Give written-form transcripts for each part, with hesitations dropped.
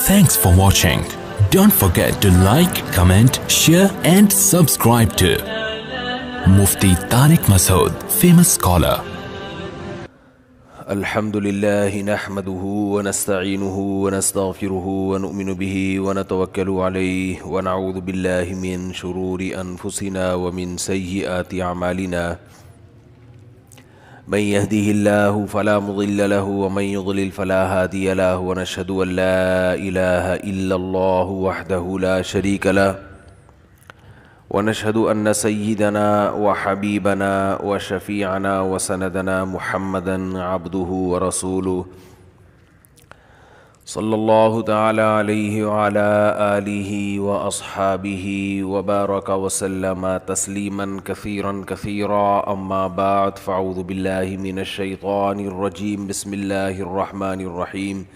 Thanks for watching. Don't forget to like, comment, share and subscribe to Mufti Tariq Masood, famous scholar. الحمدللہ نحمده ونستعینه ونستغفره ونؤمن به ونتوکل علیہ ونعوذ باللہ من شرور انفسنا ومن سیئات اعمالنا من يهده الله فلا مضل له ومن يضلل فلا هادي له ونشهد أن لا إله إلا الله وحده لا شريك له ونشهد أن سيدنا وحبيبنا وشفيعنا وسندنا محمدا عبده ورسوله صلى الله تعالى عليه وعلى آله وأصحابه وبارك وسلم تسليما كثيرا كثيرا أما بعد فأعوذ بالله من الشيطان الرجيم بسم الله الرحمن الرحيم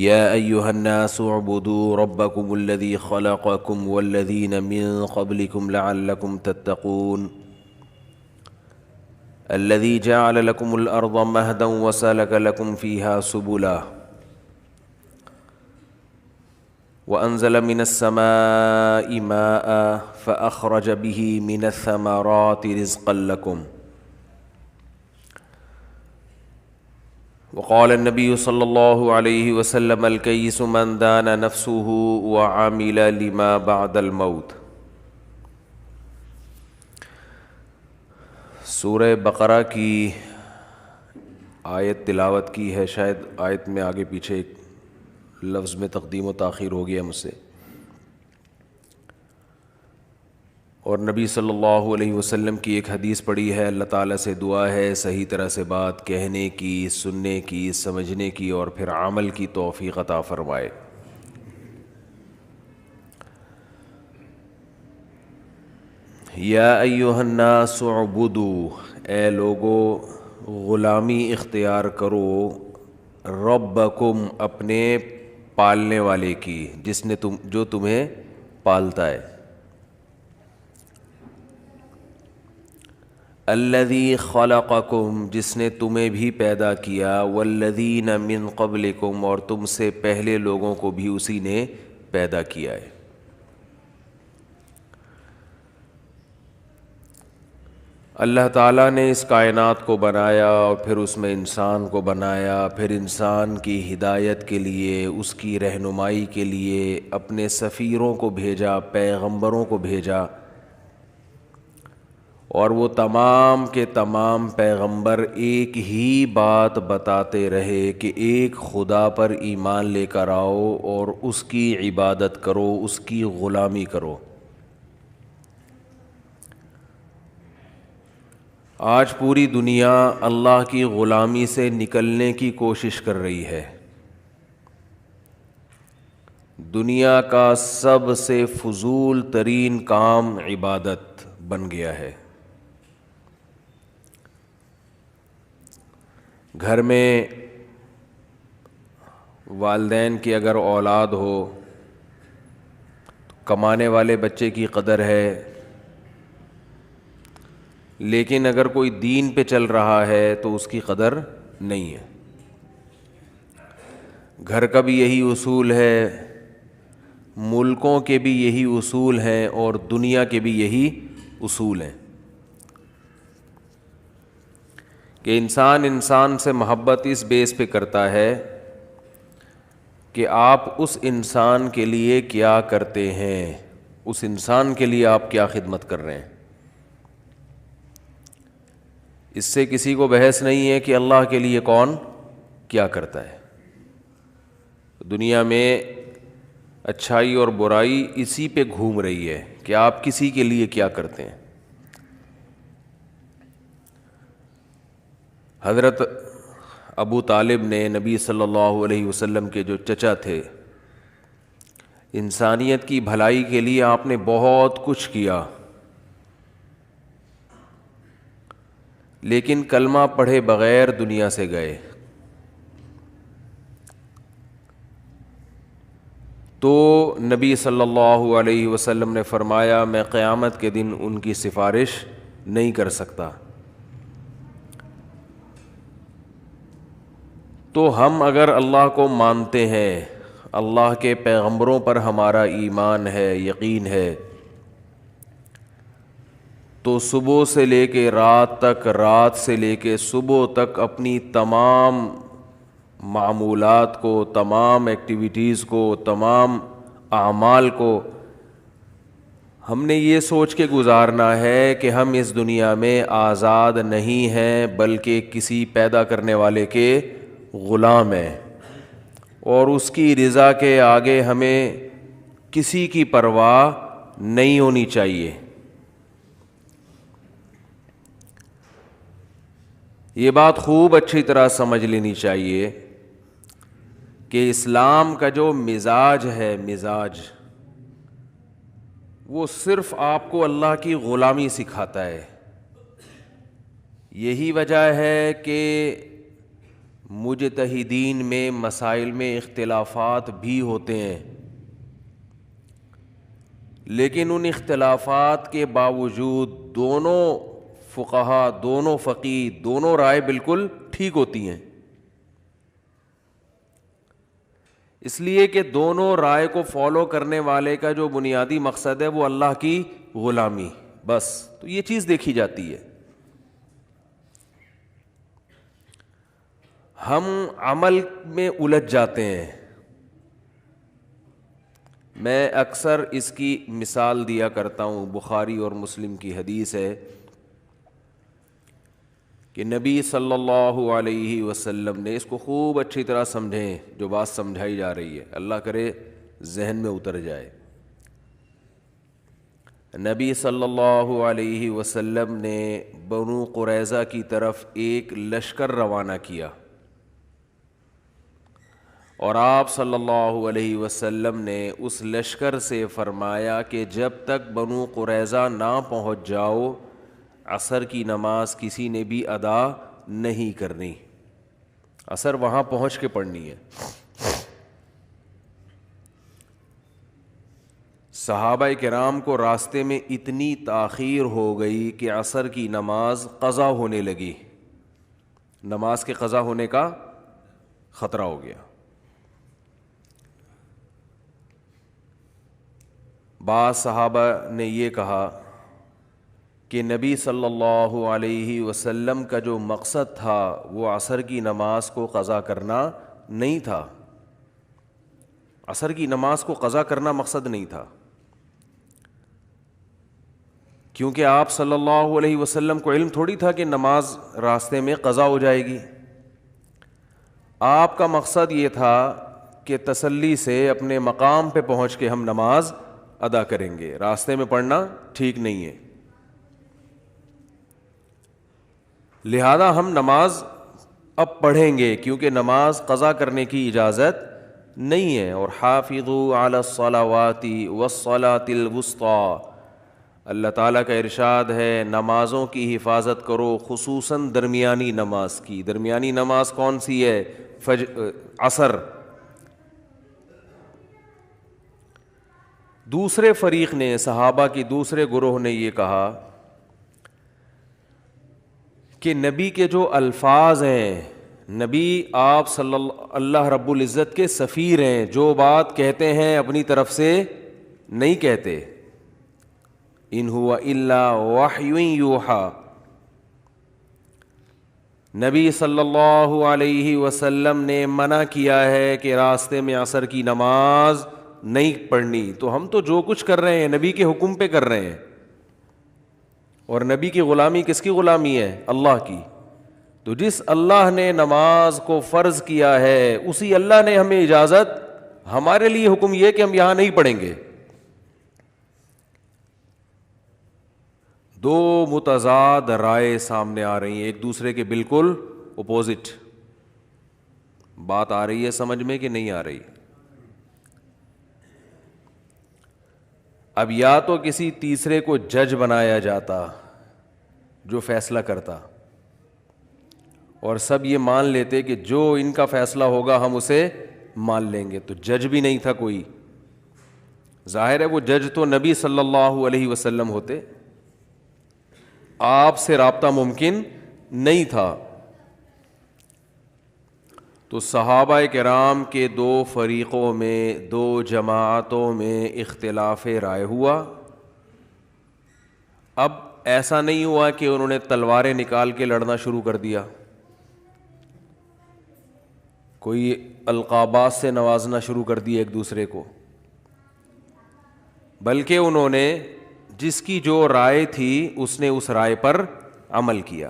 يا أيها الناس اعبدوا ربكم الذي خلقكم والذين من قبلكم لعلكم تتقون الذي جعل لكم الأرض مهدا وسلك لكم فيها سبلا وأنزل من السماء ماء فأخرج به من الثمرات رزقا لكم وقال النبي صلى الله عليه وسلم الكيس من دان نفسه وعمل لما بعد الموت۔ سورہ بقرہ کی آیت تلاوت کی ہے، شاید آیت میں آگے پیچھے ایک لفظ میں تقدیم و تاخیر ہو گیا مجھ سے، اور نبی صلی اللہ علیہ وسلم کی ایک حدیث پڑھی ہے۔ اللہ تعالیٰ سے دعا ہے صحیح طرح سے بات کہنے کی، سننے کی، سمجھنے کی اور پھر عمل کی توفیق عطا فرمائے۔ یا ایھا الناس اعبدوا، اے لوگو غلامی اختیار کرو، ربکم اپنے پالنے والے کی، جس نے جو تمہیں پالتا ہے، الذی خلقکم جس نے تمہیں بھی پیدا کیا، والذین من قبلکم اور تم سے پہلے لوگوں کو بھی اسی نے پیدا کیا ہے۔ اللہ تعالیٰ نے اس کائنات کو بنایا اور پھر اس میں انسان کو بنایا، پھر انسان کی ہدایت کے لیے، اس کی رہنمائی کے لیے اپنے سفیروں کو بھیجا، پیغمبروں کو بھیجا، اور وہ تمام کے تمام پیغمبر ایک ہی بات بتاتے رہے کہ ایک خدا پر ایمان لے کر آؤ اور اس کی عبادت کرو، اس کی غلامی کرو۔ آج پوری دنیا اللہ کی غلامی سے نکلنے کی کوشش کر رہی ہے۔ دنیا کا سب سے فضول ترین کام عبادت بن گیا ہے۔ گھر میں والدین کی اگر اولاد ہو تو کمانے والے بچے کی قدر ہے، لیکن اگر کوئی دین پہ چل رہا ہے تو اس کی قدر نہیں ہے۔ گھر کا بھی یہی اصول ہے، ملکوں کے بھی یہی اصول ہیں اور دنیا کے بھی یہی اصول ہیں کہ انسان سے محبت اس بیس پہ کرتا ہے کہ آپ اس انسان کے لیے کیا کرتے ہیں، اس انسان کے لیے آپ کیا خدمت کر رہے ہیں۔ اس سے کسی کو بحث نہیں ہے کہ اللہ کے لیے کون کیا کرتا ہے۔ دنیا میں اچھائی اور برائی اسی پہ گھوم رہی ہے کہ آپ کسی کے لیے کیا کرتے ہیں۔ حضرت ابو طالب نے نبی صلی اللہ علیہ وسلم کے جو چچا تھے، انسانیت کی بھلائی کے لیے آپ نے بہت کچھ کیا، لیکن کلمہ پڑھے بغیر دنیا سے گئے۔ تو نبی صلی اللہ علیہ وسلم نے فرمایا میں قیامت کے دن ان کی سفارش نہیں کر سکتا۔ تو ہم اگر اللہ کو مانتے ہیں، اللہ کے پیغمبروں پر ہمارا ایمان ہے، یقین ہے، تو صبح سے لے کے رات تک، رات سے لے کے صبح تک اپنی تمام معمولات کو، تمام ایکٹیویٹیز کو، تمام اعمال کو ہم نے یہ سوچ کے گزارنا ہے کہ ہم اس دنیا میں آزاد نہیں ہیں بلکہ کسی پیدا کرنے والے کے غلام ہیں، اور اس کی رضا کے آگے ہمیں کسی کی پرواہ نہیں ہونی چاہیے۔ یہ بات خوب اچھی طرح سمجھ لینی چاہیے کہ اسلام کا جو مزاج ہے، مزاج وہ صرف آپ کو اللہ کی غلامی سکھاتا ہے۔ یہی وجہ ہے کہ مجتہدین میں مسائل میں اختلافات بھی ہوتے ہیں، لیکن ان اختلافات کے باوجود دونوں فقہا، دونوں فقیہ، دونوں رائے بالکل ٹھیک ہوتی ہیں، اس لیے کہ دونوں رائے کو فالو کرنے والے کا جو بنیادی مقصد ہے وہ اللہ کی غلامی، بس تو یہ چیز دیکھی جاتی ہے۔ ہم عمل میں الجھ جاتے ہیں۔ میں اکثر اس کی مثال دیا کرتا ہوں، بخاری اور مسلم کی حدیث ہے کہ نبی صلی اللہ علیہ وسلم نے، اس کو خوب اچھی طرح سمجھیں جو بات سمجھائی جا رہی ہے، اللہ کرے ذہن میں اتر جائے۔ نبی صلی اللہ علیہ وسلم نے بنو قریظہ کی طرف ایک لشکر روانہ کیا، اور آپ صلی اللہ علیہ وسلم نے اس لشکر سے فرمایا کہ جب تک بنو قریظہ نہ پہنچ جاؤ، عصر کی نماز کسی نے بھی ادا نہیں کرنی، عصر وہاں پہنچ کے پڑھنی ہے۔ صحابہ کرام کو راستے میں اتنی تاخیر ہو گئی کہ عصر کی نماز قضا ہونے لگی، نماز کے قضا ہونے کا خطرہ ہو گیا۔ بعض صحابہ نے یہ کہا کہ نبی صلی اللہ علیہ وسلم کا جو مقصد تھا وہ عصر کی نماز کو قضا کرنا نہیں تھا، عصر کی نماز کو قضا کرنا مقصد نہیں تھا، کیونکہ آپ صلی اللہ علیہ وسلم کو علم تھوڑی تھا کہ نماز راستے میں قضا ہو جائے گی۔ آپ کا مقصد یہ تھا کہ تسلی سے اپنے مقام پہ پہنچ کے ہم نماز ادا کریں گے، راستے میں پڑھنا ٹھیک نہیں ہے، لہذا ہم نماز اب پڑھیں گے کیونکہ نماز قضا کرنے کی اجازت نہیں ہے۔ اور حافظوا علی الصلوات والصلاۃ الوسطی، اللہ تعالیٰ کا ارشاد ہے نمازوں کی حفاظت کرو، خصوصاً درمیانی نماز کی۔ درمیانی نماز کون سی ہے؟ عصر۔ دوسرے فریق نے، صحابہ کی دوسرے گروہ نے یہ کہا کہ نبی کے جو الفاظ ہیں، نبی آپ صلی اللہ رب العزت کے سفیر ہیں، جو بات کہتے ہیں اپنی طرف سے نہیں کہتے، ان ہوا الا وحی یوحی، نبی صلی اللہ علیہ وسلم نے منع کیا ہے کہ راستے میں عصر کی نماز نہیں پڑھنی، تو ہم تو جو کچھ کر رہے ہیں نبی کے حکم پہ کر رہے ہیں، اور نبی کی غلامی کس کی غلامی ہے؟ اللہ کی۔ تو جس اللہ نے نماز کو فرض کیا ہے اسی اللہ نے ہمیں اجازت، ہمارے لیے حکم یہ کہ ہم یہاں نہیں پڑھیں گے۔ دو متضاد رائے سامنے آ رہی ہیں، ایک دوسرے کے بالکل اپوزٹ۔ بات آ رہی ہے سمجھ میں کہ نہیں آ رہی؟ اب یا تو کسی تیسرے کو جج بنایا جاتا جو فیصلہ کرتا، اور سب یہ مان لیتے کہ جو ان کا فیصلہ ہوگا ہم اسے مان لیں گے، تو جج بھی نہیں تھا کوئی۔ ظاہر ہے وہ جج تو نبی صلی اللہ علیہ وسلم ہوتے، آپ سے رابطہ ممکن نہیں تھا۔ تو صحابہ کرام کے دو فریقوں میں، دو جماعتوں میں اختلاف رائے ہوا. اب ایسا نہیں ہوا کہ انہوں نے تلواریں نکال کے لڑنا شروع کر دیا، کوئی القابات سے نوازنا شروع کر دیا ایک دوسرے کو، بلکہ انہوں نے جس کی جو رائے تھی اس نے اس رائے پر عمل کیا.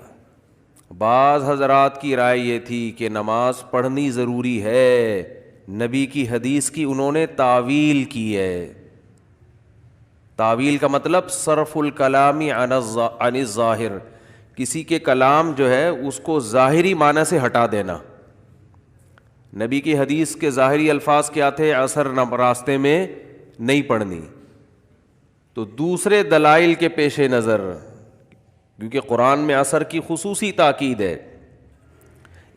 بعض حضرات کی رائے یہ تھی کہ نماز پڑھنی ضروری ہے، نبی کی حدیث کی انہوں نے تعویل کی ہے. تعویل کا مطلب صرف الکلام عن الظاہر، کسی کے کلام جو ہے اس کو ظاہری معنی سے ہٹا دینا. نبی کی حدیث کے ظاہری الفاظ کیا تھے؟ عصر راستے میں نہیں پڑھنی. تو دوسرے دلائل کے پیش نظر، کیونکہ قرآن میں عصر کی خصوصی تاکید ہے،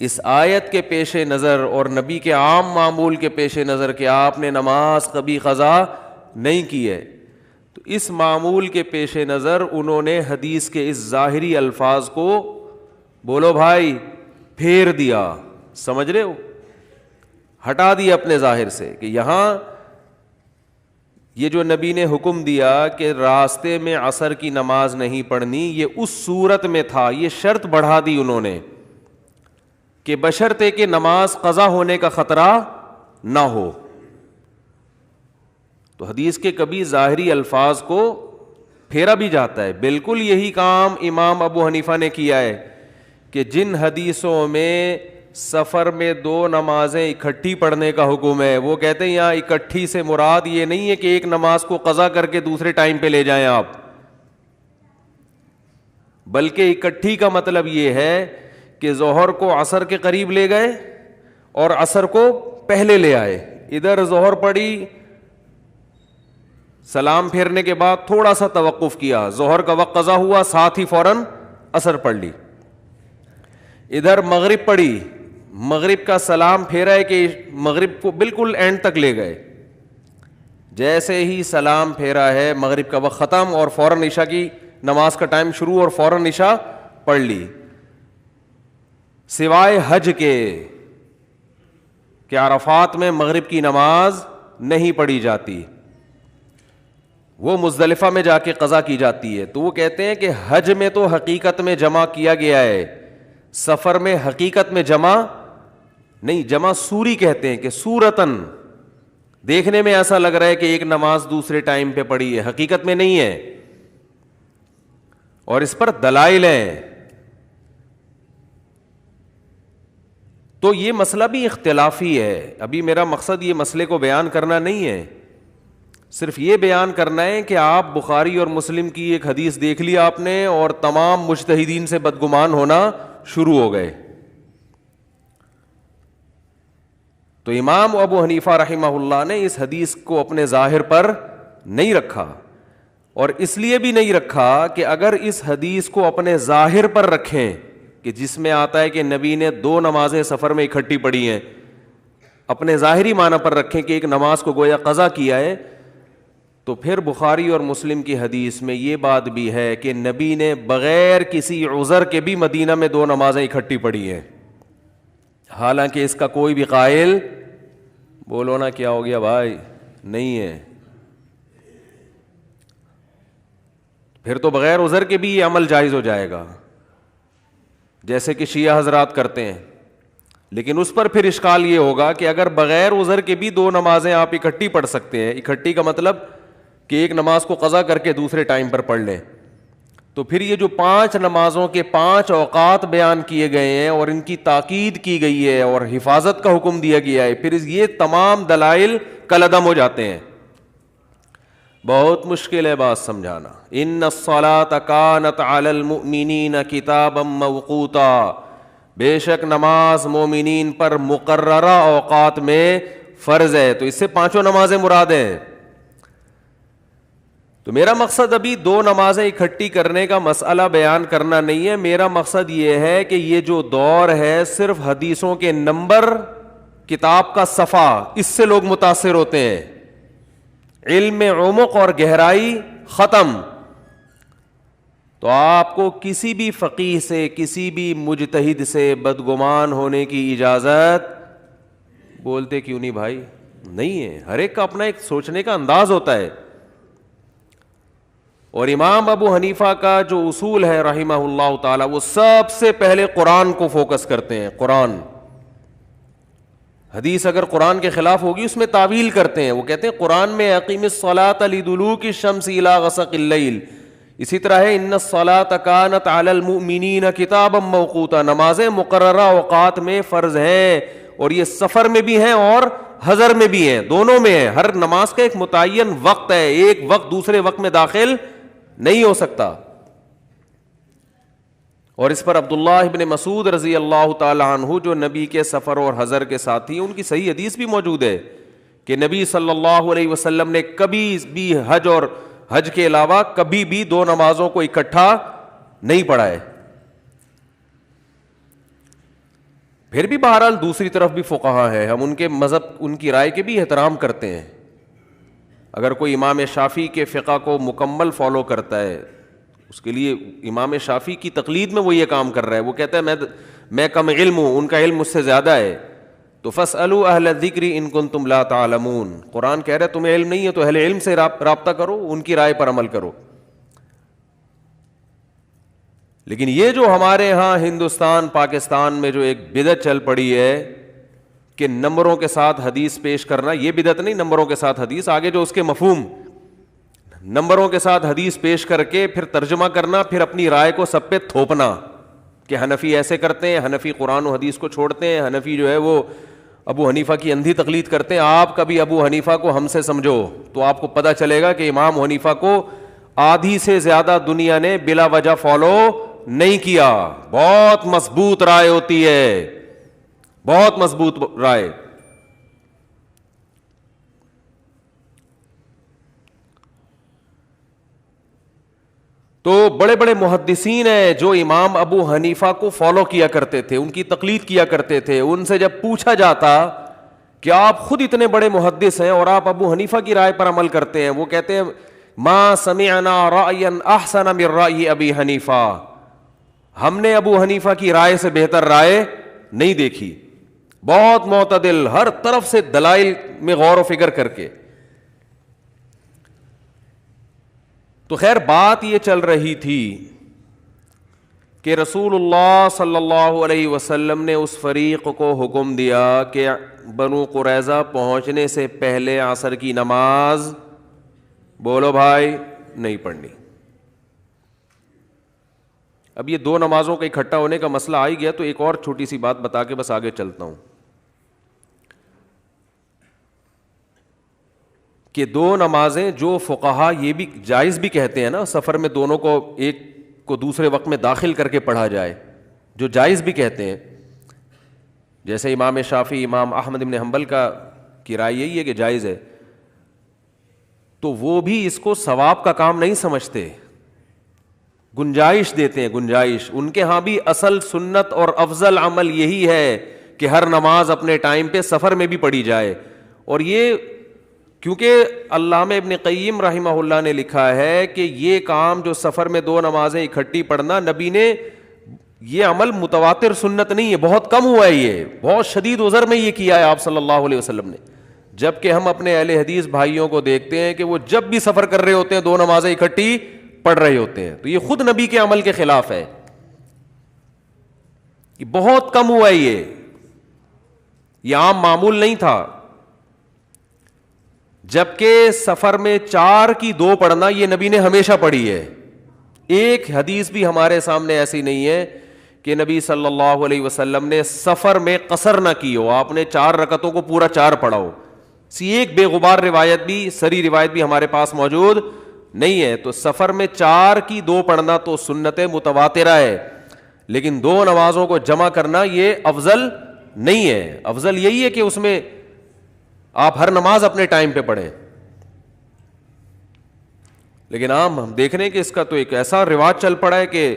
اس آیت کے پیش نظر اور نبی کے عام معمول کے پیش نظر کہ آپ نے نماز کبھی قضا نہیں کی ہے، تو اس معمول کے پیش نظر انہوں نے حدیث کے اس ظاہری الفاظ کو، بولو بھائی، پھیر دیا. سمجھ رہے ہو؟ ہٹا دیا اپنے ظاہر سے کہ یہاں یہ جو نبی نے حکم دیا کہ راستے میں عصر کی نماز نہیں پڑھنی، یہ اس صورت میں تھا. یہ شرط بڑھا دی انہوں نے کہ بشرطے کہ نماز قضا ہونے کا خطرہ نہ ہو. تو حدیث کے کبھی ظاہری الفاظ کو پھیرا بھی جاتا ہے. بالکل یہی کام امام ابو حنیفہ نے کیا ہے کہ جن حدیثوں میں سفر میں دو نمازیں اکٹھی پڑھنے کا حکم ہے، وہ کہتے ہیں یہاں اکٹھی سے مراد یہ نہیں ہے کہ ایک نماز کو قضا کر کے دوسرے ٹائم پہ لے جائیں آپ، بلکہ اکٹھی کا مطلب یہ ہے کہ ظہر کو عصر کے قریب لے گئے اور عصر کو پہلے لے آئے. ادھر ظہر پڑی، سلام پھیرنے کے بعد تھوڑا سا توقف کیا، ظہر کا وقت قضا ہوا، ساتھ ہی فوراً عصر پڑھ لی. ادھر مغرب پڑی، مغرب کا سلام پھیرا ہے کہ مغرب کو بالکل اینڈ تک لے گئے، جیسے ہی سلام پھیرا ہے مغرب کا وقت ختم اور فوراً عشاء کی نماز کا ٹائم شروع اور فوراً عشاء پڑھ لی. سوائے حج کے کہ عرفات میں مغرب کی نماز نہیں پڑھی جاتی، وہ مزدلفہ میں جا کے قضا کی جاتی ہے. تو وہ کہتے ہیں کہ حج میں تو حقیقت میں جمع کیا گیا ہے، سفر میں حقیقت میں جمع نہیں. جمع سوری کہتے ہیں کہ سورتن دیکھنے میں ایسا لگ رہا ہے کہ ایک نماز دوسرے ٹائم پہ پڑھی ہے، حقیقت میں نہیں ہے. اور اس پر دلائل ہیں. تو یہ مسئلہ بھی اختلافی ہے. ابھی میرا مقصد یہ مسئلے کو بیان کرنا نہیں ہے، صرف یہ بیان کرنا ہے کہ آپ بخاری اور مسلم کی ایک حدیث دیکھ لی آپ نے اور تمام مجتہدین سے بدگمان ہونا شروع ہو گئے. تو امام ابو حنیفہ رحمہ اللہ نے اس حدیث کو اپنے ظاہر پر نہیں رکھا، اور اس لیے بھی نہیں رکھا کہ اگر اس حدیث کو اپنے ظاہر پر رکھیں کہ جس میں آتا ہے کہ نبی نے دو نمازیں سفر میں اکٹھی پڑھی ہیں، اپنے ظاہری معنی پر رکھیں کہ ایک نماز کو گویا قضا کیا ہے، تو پھر بخاری اور مسلم کی حدیث میں یہ بات بھی ہے کہ نبی نے بغیر کسی عذر کے بھی مدینہ میں دو نمازیں اکٹھی پڑھی ہیں، حالانکہ اس کا کوئی بھی قائل، بولو نا کیا ہو گیا بھائی، نہیں ہے. پھر تو بغیر عذر کے بھی یہ عمل جائز ہو جائے گا جیسے کہ شیعہ حضرات کرتے ہیں. لیکن اس پر پھر اشکال یہ ہوگا کہ اگر بغیر عذر کے بھی دو نمازیں آپ اکٹھی پڑھ سکتے ہیں، اکٹھی کا مطلب کہ ایک نماز کو قضا کر کے دوسرے ٹائم پر پڑھ لیں، تو پھر یہ جو 5 نمازوں کے 5 اوقات بیان کیے گئے ہیں اور ان کی تاکید کی گئی ہے اور حفاظت کا حکم دیا گیا ہے، پھر یہ تمام دلائل کالعدم ہو جاتے ہیں. بہت مشکل ہے بات سمجھانا. ان الصلاۃ کانت علی المؤمنین کتابا موقوتا، بے شک نماز مومنین پر مقررہ اوقات میں فرض ہے. تو اس سے 5 نمازیں مراد ہیں. تو میرا مقصد ابھی 2 نمازیں اکٹھی کرنے کا مسئلہ بیان کرنا نہیں ہے. میرا مقصد یہ ہے کہ یہ جو دور ہے صرف حدیثوں کے نمبر، کتاب کا صفحہ، اس سے لوگ متاثر ہوتے ہیں. علم میں عمق اور گہرائی ختم. تو آپ کو کسی بھی فقیہ سے، کسی بھی مجتہد سے بدگمان ہونے کی اجازت بولتے کیوں نہیں بھائی؟ نہیں ہے، ہر ایک کا اپنا ایک سوچنے کا انداز ہوتا ہے. اور امام ابو حنیفہ کا جو اصول ہے رحمہ اللہ تعالی، وہ سب سے پہلے قرآن کو فوکس کرتے ہیں. قرآن، حدیث اگر قرآن کے خلاف ہوگی اس میں تعویل کرتے ہیں. وہ کہتے ہیں قرآن میں اقیم الصلاۃ لدلوک الشمس الی غسق اللیل، اسی طرح ہے ان الصلاۃ کانت علی المؤمنین کتابا موقوتا، نمازیں مقررہ اوقات میں فرض ہیں، اور یہ سفر میں بھی ہیں اور حضر میں بھی ہیں، دونوں میں ہیں. ہر نماز کا ایک متعین وقت ہے، ایک وقت دوسرے وقت میں داخل نہیں ہو سکتا. اور اس پر عبداللہ ابن مسعود رضی اللہ تعالی عنہ جو نبی کے سفر اور حضر کے ساتھی، ان کی صحیح حدیث بھی موجود ہے کہ نبی صلی اللہ علیہ وسلم نے کبھی بھی حج اور حج کے علاوہ کبھی بھی دو نمازوں کو اکٹھا نہیں پڑھا ہے. پھر بھی بہرحال دوسری طرف بھی فقہا ہے، ہم ان کے مذہب، ان کی رائے کے بھی احترام کرتے ہیں. اگر کوئی امام شافعی کے فقہ کو مکمل فالو کرتا ہے، اس کے لیے امام شافعی کی تقلید میں وہ یہ کام کر رہا ہے، وہ کہتا ہے میں کم علم ہوں، ان کا علم مجھ سے زیادہ ہے، تو فاسألوا اہل الذکر ان کنتم لا تعلمون. قرآن کہہ رہا ہے تمہیں علم نہیں ہے تو اہل علم سے رابطہ کرو، ان کی رائے پر عمل کرو. لیکن یہ جو ہمارے ہاں ہندوستان پاکستان میں جو ایک بدعت چل پڑی ہے کہ نمبروں کے ساتھ حدیث پیش کرنا، یہ بدعت نہیں، نمبروں کے ساتھ حدیث، آگے جو اس کے مفہوم، نمبروں کے ساتھ حدیث پیش کر کے پھر ترجمہ کرنا، پھر اپنی رائے کو سب پہ تھوپنا کہ حنفی ایسے کرتے ہیں، حنفی قرآن و حدیث کو چھوڑتے ہیں، حنفی جو ہے وہ ابو حنیفہ کی اندھی تقلید کرتے ہیں. آپ کبھی ابو حنیفہ کو ہم سے سمجھو تو آپ کو پتہ چلے گا کہ امام حنیفہ کو آدھی سے زیادہ دنیا نے بلا وجہ فالو نہیں کیا. بہت مضبوط رائے ہوتی ہے، بہت مضبوط رائے. تو بڑے بڑے محدثین ہیں جو امام ابو حنیفہ کو فالو کیا کرتے تھے، ان کی تقلید کیا کرتے تھے. ان سے جب پوچھا جاتا کہ آپ خود اتنے بڑے محدث ہیں اور آپ ابو حنیفہ کی رائے پر عمل کرتے ہیں، وہ کہتے ہیں ما سمعنا رأیا احسن من رأی ابی حنیفہ، ہم نے ابو حنیفہ کی رائے سے بہتر رائے نہیں دیکھی. بہت معتدل، ہر طرف سے دلائل میں غور و فکر کر کے. تو خیر بات یہ چل رہی تھی کہ رسول اللہ صلی اللہ علیہ وسلم نے اس فریق کو حکم دیا کہ بنو قریظہ پہنچنے سے پہلے عصر کی نماز، بولو بھائی، نہیں پڑھنی. اب یہ دو نمازوں کا اکٹھا ہونے کا مسئلہ آ ہی گیا تو ایک اور چھوٹی سی بات بتا کے بس آگے چلتا ہوں کہ دو نمازیں جو فقہا یہ بھی جائز بھی کہتے ہیں نا، سفر میں دونوں کو ایک کو دوسرے وقت میں داخل کر کے پڑھا جائے، جو جائز بھی کہتے ہیں، جیسے امام شافعی، امام احمد بن حنبل کی رائے یہی ہے کہ جائز ہے، تو وہ بھی اس کو ثواب کا کام نہیں سمجھتے، گنجائش دیتے ہیں، گنجائش. ان کے ہاں بھی اصل سنت اور افضل عمل یہی ہے کہ ہر نماز اپنے ٹائم پہ سفر میں بھی پڑھی جائے. اور یہ کیونکہ علامہ ابن قیم رحمہ اللہ نے لکھا ہے کہ یہ کام جو سفر میں دو نمازیں اکٹھی پڑھنا، نبی نے یہ عمل متواتر سنت نہیں ہے، بہت کم ہوا ہے، یہ بہت شدید عذر میں یہ کیا ہے آپ صلی اللہ علیہ وسلم نے. جبکہ ہم اپنے اہل حدیث بھائیوں کو دیکھتے ہیں کہ وہ جب بھی سفر کر رہے ہوتے ہیں دو نمازیں اکٹھی پڑھ رہے ہوتے ہیں. تو یہ خود نبی کے عمل کے خلاف ہے، یہ بہت کم ہوا ہے، یہ عام معمول نہیں تھا. جبکہ سفر میں 4 کی 2 پڑھنا یہ نبی نے ہمیشہ پڑھی ہے. ایک حدیث بھی ہمارے سامنے ایسی نہیں ہے کہ نبی صلی اللہ علیہ وسلم نے سفر میں قصر نہ کی ہو، آپ نے 4 رکعتوں کو پورا 4 پڑھا ہو. ایک بے غبار روایت بھی، سری روایت بھی ہمارے پاس موجود نہیں ہے. تو سفر میں 4 کی 2 پڑھنا تو سنت متواترہ ہے، لیکن 2 نمازوں کو جمع کرنا یہ افضل نہیں ہے. افضل یہی ہے کہ اس میں آپ ہر نماز اپنے ٹائم پہ پڑھیں. لیکن ہم دیکھ رہے ہیں کہ اس کا تو ایک ایسا رواج چل پڑا ہے کہ،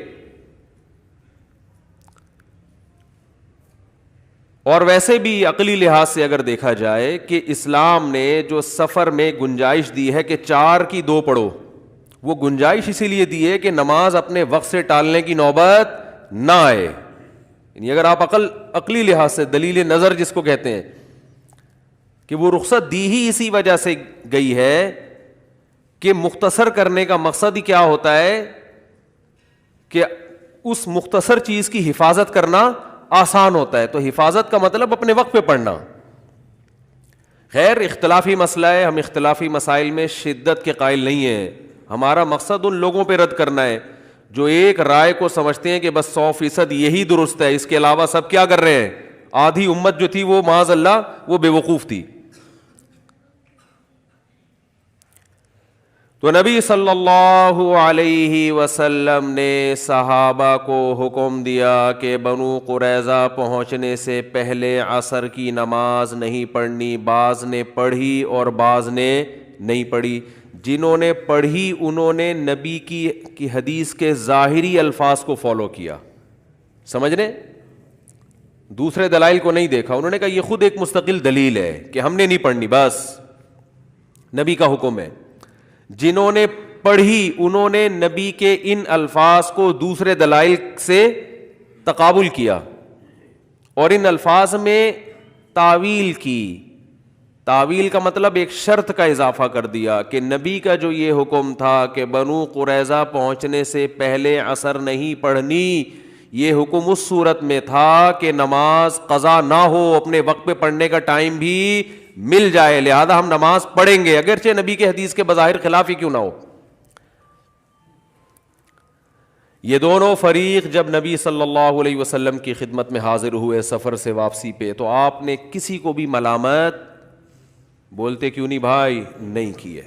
اور ویسے بھی عقلی لحاظ سے اگر دیکھا جائے کہ اسلام نے جو سفر میں گنجائش دی ہے کہ 4 کی 2 پڑھو، وہ گنجائش اسی لیے دی ہے کہ نماز اپنے وقت سے ٹالنے کی نوبت نہ آئے. یعنی اگر آپ عقلی لحاظ سے، دلیل نظر جس کو کہتے ہیں، کہ وہ رخصت دی ہی اسی وجہ سے گئی ہے کہ مختصر کرنے کا مقصد ہی کیا ہوتا ہے کہ اس مختصر چیز کی حفاظت کرنا آسان ہوتا ہے. تو حفاظت کا مطلب اپنے وقت پہ پڑھنا. خیر اختلافی مسئلہ ہے, ہم اختلافی مسائل میں شدت کے قائل نہیں ہیں. ہمارا مقصد ان لوگوں پہ رد کرنا ہے جو ایک رائے کو سمجھتے ہیں کہ بس 100% یہی درست ہے, اس کے علاوہ سب کیا کر رہے ہیں. آدھی امت جو تھی وہ معاذ اللہ وہ بے وقوف تھی. تو نبی صلی اللہ علیہ وسلم نے صحابہ کو حکم دیا کہ بنو قریظہ پہنچنے سے پہلے عصر کی نماز نہیں پڑھنی. بعض نے پڑھی اور بعض نے نہیں پڑھی. جنہوں نے پڑھی انہوں نے نبی کی حدیث کے ظاہری الفاظ کو فالو کیا, سمجھ رہے, دوسرے دلائل کو نہیں دیکھا. انہوں نے کہا یہ خود ایک مستقل دلیل ہے کہ ہم نے نہیں پڑھنی, بس نبی کا حکم ہے. جنہوں نے پڑھی انہوں نے نبی کے ان الفاظ کو دوسرے دلائل سے تقابل کیا اور ان الفاظ میں تعویل کی. تعویل کا مطلب ایک شرط کا اضافہ کر دیا کہ نبی کا جو یہ حکم تھا کہ بنو قریظہ پہنچنے سے پہلے عصر نہیں پڑھنی, یہ حکم اس صورت میں تھا کہ نماز قضا نہ ہو, اپنے وقت پہ پڑھنے کا ٹائم بھی مل جائے, لہذا ہم نماز پڑھیں گے اگرچہ نبی کے حدیث کے بظاہر خلاف ہی کیوں نہ ہو. یہ دونوں فریق جب نبی صلی اللہ علیہ وسلم کی خدمت میں حاضر ہوئے سفر سے واپسی پہ, تو آپ نے کسی کو بھی ملامت بولتے کیوں نہیں بھائی نہیں کیے.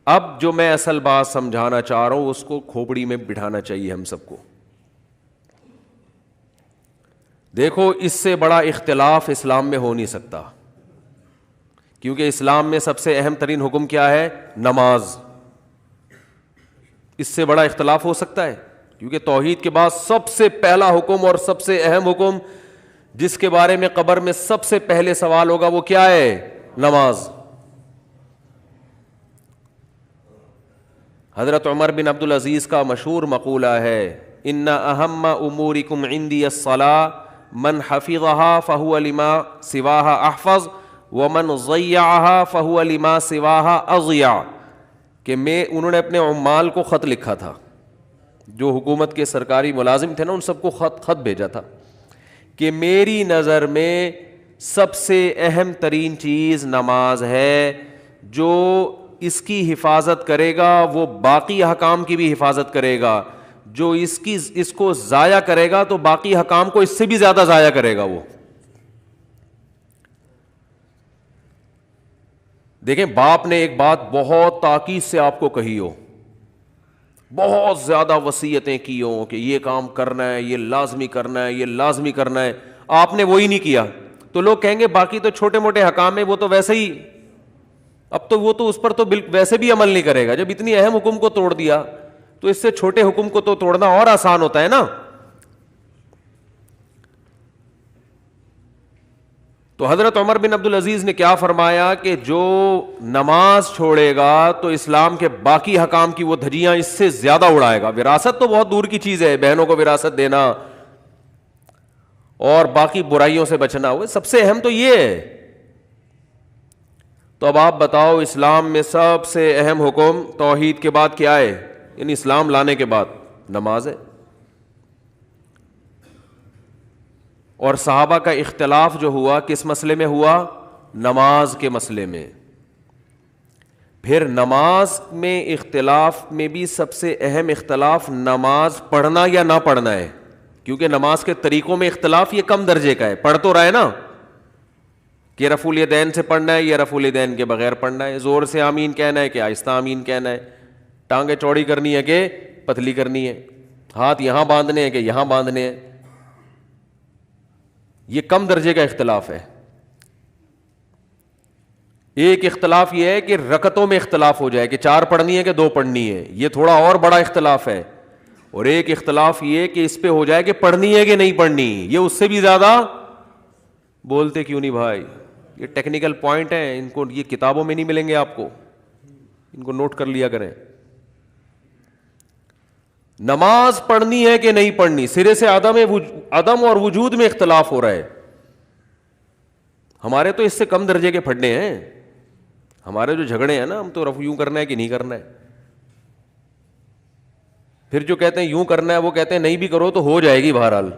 اب جو میں اصل بات سمجھانا چاہ رہا ہوں اس کو کھوپڑی میں بٹھانا چاہیے ہم سب کو. دیکھو اس سے بڑا اختلاف اسلام میں ہو نہیں سکتا, کیونکہ اسلام میں سب سے اہم ترین حکم کیا ہے, نماز. اس سے بڑا اختلاف ہو سکتا ہے کیونکہ توحید کے بعد سب سے پہلا حکم اور سب سے اہم حکم جس کے بارے میں قبر میں سب سے پہلے سوال ہوگا وہ کیا ہے, نماز. حضرت عمر بن عبد العزیز کا مشہور مقولہ ہے, ان اہم امورکم عندی الصلاۃ من حفظها فهو لما سواها احفظ ومن ضيعها فهو لما سواها اضيع. کہ انہوں نے اپنے عمال کو خط لکھا تھا, جو حکومت کے سرکاری ملازم تھے نا ان سب کو خط بھیجا تھا کہ میری نظر میں سب سے اہم ترین چیز نماز ہے, جو اس کی حفاظت کرے گا وہ باقی احکام کی بھی حفاظت کرے گا, جو اس کو ضائع کرے گا تو باقی حکام کو اس سے بھی زیادہ ضائع کرے گا. وہ دیکھیں باپ نے ایک بات بہت تاکید سے آپ کو کہی ہو, بہت زیادہ وصیتیں کی ہوں کہ یہ کام کرنا ہے, یہ لازمی کرنا ہے, یہ لازمی کرنا ہے, آپ نے وہی نہیں کیا, تو لوگ کہیں گے باقی تو چھوٹے موٹے حکام ہیں وہ تو ویسے ہی, اب تو وہ تو اس پر تو ویسے بھی عمل نہیں کرے گا. جب اتنی اہم حکم کو توڑ دیا تو اس سے چھوٹے حکم کو تو توڑنا اور آسان ہوتا ہے نا. تو حضرت عمر بن عبد العزیز نے کیا فرمایا کہ جو نماز چھوڑے گا تو اسلام کے باقی حکام کی وہ دھجیاں اس سے زیادہ اڑائے گا. وراثت تو بہت دور کی چیز ہے, بہنوں کو وراثت دینا اور باقی برائیوں سے بچنا, وہ سب سے اہم تو یہ ہے. تو اب آپ بتاؤ اسلام میں سب سے اہم حکم توحید کے بعد کیا ہے, یعنی اسلام لانے کے بعد نماز ہے. اور صحابہ کا اختلاف جو ہوا کس مسئلے میں ہوا, نماز کے مسئلے میں. پھر نماز میں اختلاف میں بھی سب سے اہم اختلاف نماز پڑھنا یا نہ پڑھنا ہے, کیونکہ نماز کے طریقوں میں اختلاف یہ کم درجے کا ہے. پڑھ تو رہا ہے نا کہ رفع الیدین سے پڑھنا ہے یا رفع الیدین کے بغیر پڑھنا ہے, زور سے آمین کہنا ہے کہ آہستہ آمین کہنا ہے, ٹانگیں چوڑی کرنی ہے کہ پتلی کرنی ہے, ہاتھ یہاں باندھنے ہیں کہ یہاں باندھنے ہیں. یہ کم درجے کا اختلاف ہے. ایک اختلاف یہ ہے کہ رکعتوں میں اختلاف ہو جائے کہ 4 پڑھنی ہے کہ 2 پڑھنی ہے, یہ تھوڑا اور بڑا اختلاف ہے. اور ایک اختلاف یہ کہ اس پہ ہو جائے کہ پڑھنی ہے کہ نہیں پڑھنی, یہ اس سے بھی زیادہ. بولتے کیوں نہیں بھائی, یہ ٹیکنیکل پوائنٹ ہیں, ان کو یہ کتابوں میں نہیں ملیں گے آپ کو, ان کو نوٹ کر لیا کریں. نماز پڑھنی ہے کہ نہیں پڑھنی, سرے سے عدم اور وجود میں اختلاف ہو رہا ہے. ہمارے تو اس سے کم درجے کے پھڈے ہیں. ہمارے جو جھگڑے ہیں نا, ہم تو رفع یوں کرنا ہے کہ نہیں کرنا ہے. پھر جو کہتے ہیں یوں کرنا ہے وہ کہتے ہیں نہیں بھی کرو تو ہو جائے گی بہرحال,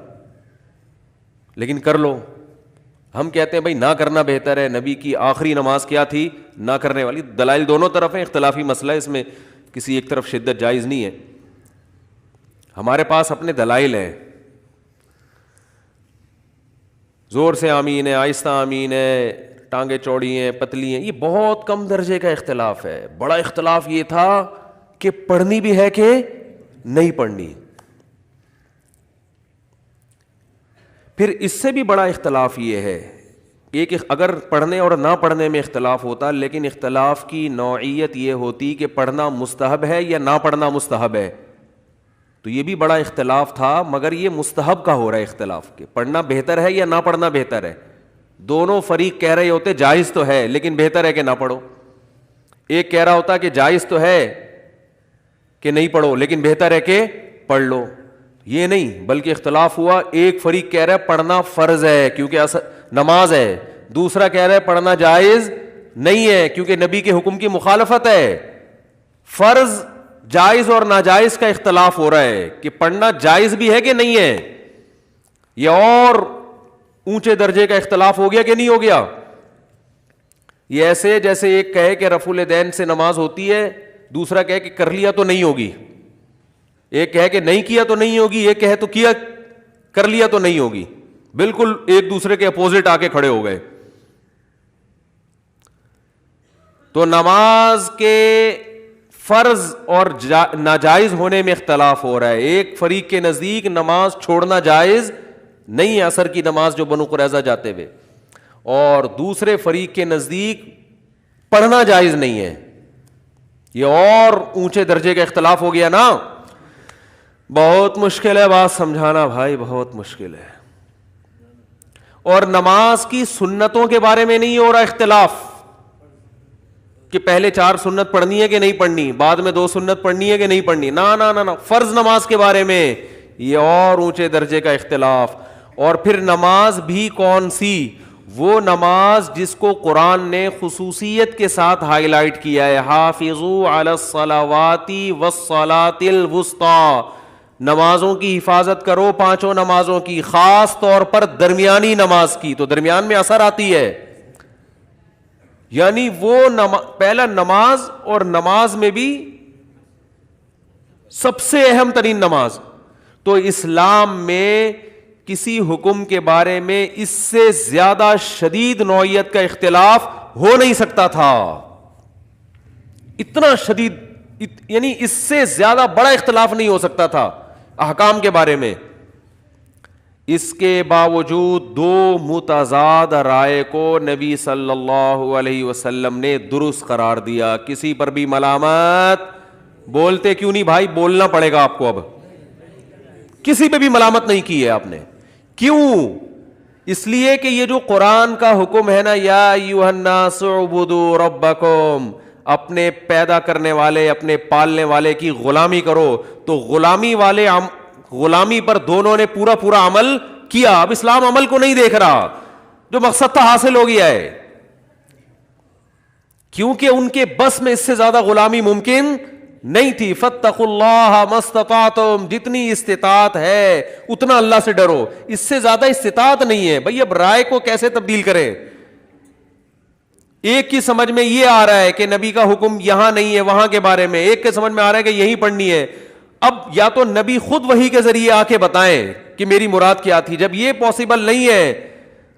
لیکن کر لو. ہم کہتے ہیں بھائی نہ کرنا بہتر ہے. نبی کی آخری نماز کیا تھی؟ نہ کرنے والی. دلائل دونوں طرف ہیں, اختلافی مسئلہ ہے, اس میں کسی ایک طرف شدت جائز نہیں ہے. ہمارے پاس اپنے دلائل ہیں. زور سے آمین ہے, آہستہ آمین ہے, ٹانگیں چوڑی ہیں, پتلی ہیں, یہ بہت کم درجے کا اختلاف ہے. بڑا اختلاف یہ تھا کہ پڑھنی بھی ہے کہ نہیں پڑھنی. پھر اس سے بھی بڑا اختلاف یہ ہے, ایک اگر پڑھنے اور نہ پڑھنے میں اختلاف ہوتا, لیکن اختلاف کی نوعیت یہ ہوتی کہ پڑھنا مستحب ہے یا نہ پڑھنا مستحب ہے, تو یہ بھی بڑا اختلاف تھا. مگر یہ مستحب کا ہو رہا ہے اختلاف, کہ پڑھنا بہتر ہے یا نہ پڑھنا بہتر ہے. دونوں فریق کہہ رہے ہوتے جائز تو ہے لیکن بہتر ہے کہ نہ پڑھو. ایک کہہ رہا ہوتا کہ جائز تو ہے کہ نہیں پڑھو لیکن بہتر ہے کہ پڑھ لو. یہ نہیں, بلکہ اختلاف ہوا. ایک فریق کہہ رہا ہے پڑھنا فرض ہے کیونکہ نماز ہے, دوسرا کہہ رہا ہے پڑھنا جائز نہیں ہے کیونکہ نبی کے حکم کی مخالفت ہے. فرض, جائز اور ناجائز کا اختلاف ہو رہا ہے کہ پڑھنا جائز بھی ہے کہ نہیں ہے. یہ اور اونچے درجے کا اختلاف ہو گیا کہ نہیں ہو گیا. یہ ایسے جیسے ایک کہے کہ رفع الیدین سے نماز ہوتی ہے, دوسرا کہے کہ کر لیا تو نہیں ہوگی. ایک کہے کہ نہیں کیا تو نہیں ہوگی, ایک کہے تو کیا کر لیا تو نہیں ہوگی. بالکل ایک دوسرے کے اپوزٹ آ کے کھڑے ہو گئے. تو نماز کے فرض اور ناجائز ہونے میں اختلاف ہو رہا ہے. ایک فریق کے نزدیک نماز چھوڑنا جائز نہیں ہے, عصر کی نماز جو بنو قریظہ جاتے ہوئے, اور دوسرے فریق کے نزدیک پڑھنا جائز نہیں ہے. یہ اور اونچے درجے کا اختلاف ہو گیا نا. بہت مشکل ہے بات سمجھانا بھائی, بہت مشکل ہے. اور نماز کی سنتوں کے بارے میں نہیں ہو رہا اختلاف کہ پہلے 4 سنت پڑھنی ہے کہ نہیں پڑھنی, بعد میں 2 سنت پڑھنی ہے کہ نہیں پڑھنی. نہ, فرض نماز کے بارے میں یہ اور اونچے درجے کا اختلاف. اور پھر نماز بھی کون سی؟ وہ نماز جس کو قرآن نے خصوصیت کے ساتھ ہائی لائٹ کیا ہے, حافظوا علی الصلوات والصلاۃ الوسطی, نمازوں کی حفاظت کرو, 5 نمازوں کی, خاص طور پر درمیانی نماز کی. تو درمیان میں اثر آتی ہے, یعنی وہ پہلا نماز, اور نماز میں بھی سب سے اہم ترین نماز. تو اسلام میں کسی حکم کے بارے میں اس سے زیادہ شدید نوعیت کا اختلاف ہو نہیں سکتا تھا. اتنا شدید, یعنی اس سے زیادہ بڑا اختلاف نہیں ہو سکتا تھا احکام کے بارے میں. اس کے باوجود 2 متضاد رائے کو نبی صلی اللہ علیہ وسلم نے درست قرار دیا. کسی پر بھی ملامت, بولتے کیوں نہیں بھائی؟ بولنا پڑے گا آپ کو. اب کسی پہ بھی ملامت نہیں کی ہے آپ نے. کیوں؟ اس لیے کہ یہ جو قرآن کا حکم ہے نا, یا ایھا الناس اعبدوا ربکم, اپنے پیدا کرنے والے, اپنے پالنے والے کی غلامی کرو. تو غلامی پر دونوں نے پورا عمل کیا. اب اسلام عمل کو نہیں دیکھ رہا, جو مقصد تھا حاصل ہو گیا ہے, کیونکہ ان کے بس میں اس سے زیادہ غلامی ممکن نہیں تھی. فاتقوا اللہ ما استطعتم, جتنی استطاعت ہے اتنا اللہ سے ڈرو. اس سے زیادہ استطاعت نہیں ہے بھائی. اب رائے کو کیسے تبدیل کریں؟ ایک کی سمجھ میں یہ آ رہا ہے کہ نبی کا حکم یہاں نہیں ہے وہاں کے بارے میں, ایک کے سمجھ میں آ رہا ہے کہ یہی پڑھنی ہے. اب یا تو نبی خود وحی کے ذریعے آ کے بتائیں کہ میری مراد کیا تھی. جب یہ پاسبل نہیں ہے